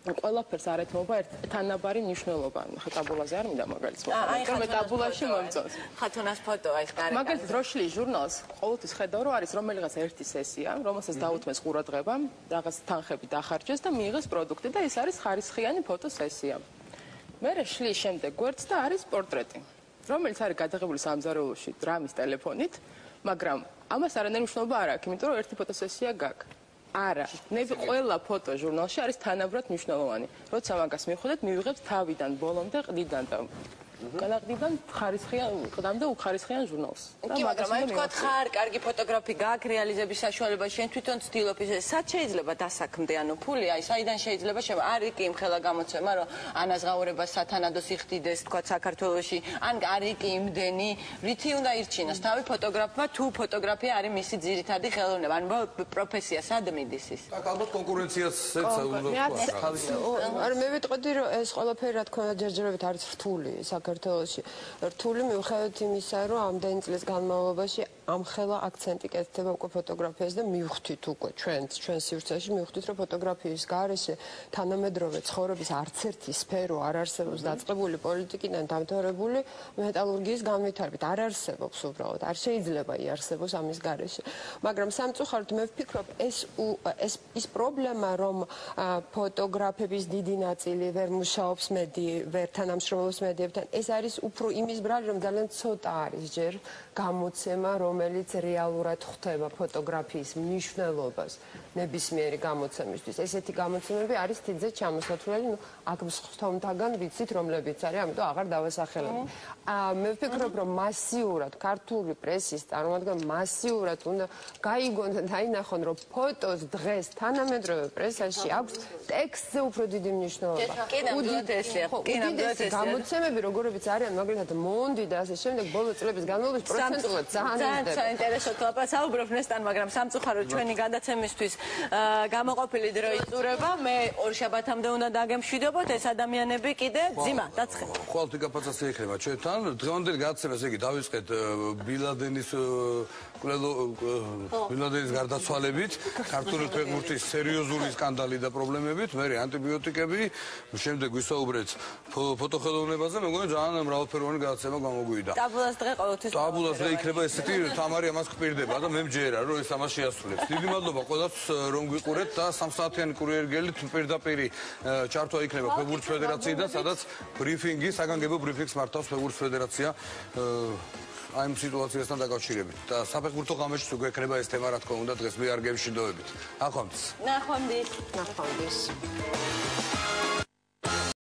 ყველაფერს არ ეთმობა თანაბარი მნიშვნელობა. ხა ტაბულაზე არ მინდა მაგალითს მოხდა. მე ტაბულაში მომწონს. ხათუნას ფოტო აი ხარ. მაგალითად როშლის ჟურნალს ყოველთვის ხედავ რომ არის რომელიღაც ერთი სესია, რომელსაც დაუთმეს ყურადღება, რაღაც თანხები დახარჯეს და მიიღეს პროდუქტი და ეს არის ხარისხიანი ფოტოსესია. მე შლის შემდეგ გვერდს და არის პორტრეტი. რომელიც არის გადაღებული სამზარეულოში დრამის ტელეფონით, მაგრამ ამას არანაირი მნიშვნელობა არ აქვს, იმიტომ რომ ერთი ფოტოსესია გაქვს. არა, ყველა ფოტო ჟურნალში არის თანაბრად მნიშვნელოვანი. როცა მაგას მივხვდეთ, მივიღებთ თავიდან ბოლომდე ყდიდან და განაყდიდან ყდამდე უხარისხიან ჟურნალს. კი, მაგრამ აი თქვა ხარ, კარგი ფოტოგრაფი გაქვს, რეალიზების საშუალება, შენ თვითონ ცდილობ ისე, სად შეიძლება დასაქმდე, ანუ ფული, აი საიდან შეიძლება არის კი იმხელა გამოცემა, რომ ანაზღაურება სათანადოს იხდიდეს, თქვა საქართველოში, ან არის კი იმდენი, რითი უნდა ირჩინოს თავი ფოტოგრაფმა, თუ ფოტოგრაფია არის მისი ძირითადი ხელოვნება, ანუ პროფესია, სად მიდის ის? აქ ალბათ კონკურენციას ეცა უნდა ვთქვა. არა, მე ვიტყოდი, რომ ეს ყველაფერი რა თქმა უნდა ჯერჯერობით არის რთული საქართველოში. რთული მიუხედავად იმისა, რომ ამდენი წლის განმავლობაში ამხელა აქცენტი კეთდება უკვე ფოტოგრაფიას და მივხვდით უკვე ჩვენ სივრცეში მივხვდით, რომ ფოტოგრაფიის გარეშე თანამედროვე ცხოვრების არც ერთი სფერო არ არსებობს დაწყებული პოლიტიკიდან დამთავრებული მეტალურგიის განვითარებით. არ არსებობს უბრალოდ, არ შეიძლება იარსებოს ამის გარეშე. მაგრამ სამწუხაროდ მე ვფიქრობ, ეს პრობლემა, რომ ფოტოგრაფების დიდი ნაწილი ვერ მუშაობს ვერ თანამშრომლობს მედიებთან, ეს არის უფრო იმის ბრალი, რომ ძალიან ცოტა არის ჯერ გამოცემა, რომელიც რეალურად ხვდება ფოტოგრაფიის მნიშვნელობას ნებისმიერი გამოცემისთვის. ესეთი გამოცემები არის თითზე ჩამოსათვლელი, ნუ აქ მსხთომთაგან ვიცით, რომლებიც არის, ამიტომ აღარ დავასახელებ. მე ვფიქრობ, რომ მასიურად ქართული პრესის წარმომადგენლ მასიურად უნდა გაიგონ და დაინახონ, რომ ფოტოს დღეს თანამედროვე პრესაში აქვს ტექსტზე უფრო დიდი მნიშვნელობა. უდიდესი გამოცემები, როგორებიც არიან, მაგალითად მონდი და ასე შემდეგ, ბოლო წლების განმავლობაში პროცენტულად ძალიან საინტერესო კლაპა საუბრობ ნესტან, მაგრამ სამწუხაროდ ჩვენი გადაცემისთვის გამოყოფილი დრო იწურება. მე ორშაბათამდე უნდა დაგემშვიდობოთ, ეს ადამიანები კიდე ძიმა დაცხეთ. ყოველთვის გაფაცაცია იქნება ჩვენთან. დღევანდელი გადაცემა ესე იგი დავიწყეთ ბილადენის ბილადენის გარდაცვალებით, ქართული ფეხბურთის სერიოზული სკანდალი და პრობლემებით, მერე ანტიბიოტიკები, შემდეგ ვისაუბრეთ ფოტოხელოვნებაზე, მე მგონი ძალიან მრავალფეროვანი გადაცემა გამოგვივიდა. ტაბულას დღე ყოველთვის ტაბულას დღე იქნება ესეთი, თამარი ამას გპირდება და მე მჯერა, რომ ეს ამას შეასრულებს. დიდი მადლობა ყველას, რომ გვიყურეთ და 3 საათიანი კურიერგელით პირდაპირ ჩართვა იქნება ფეხბურთის ფედერაციიდან, სადაც ბრიფინგი, საგანგებო ბრიფინგს მართავს ფეხბურთის ფედერაცია აი ამ სიტუაციასთან დაკავშირებით. და საფეხბურთო ღამეშიც უკვე ექნება ეს თემა, რა თქმა უნდა, დღეს მე არ გემშვიდობებით. ნახვამდის. ნახვამდის. ნახვამდის.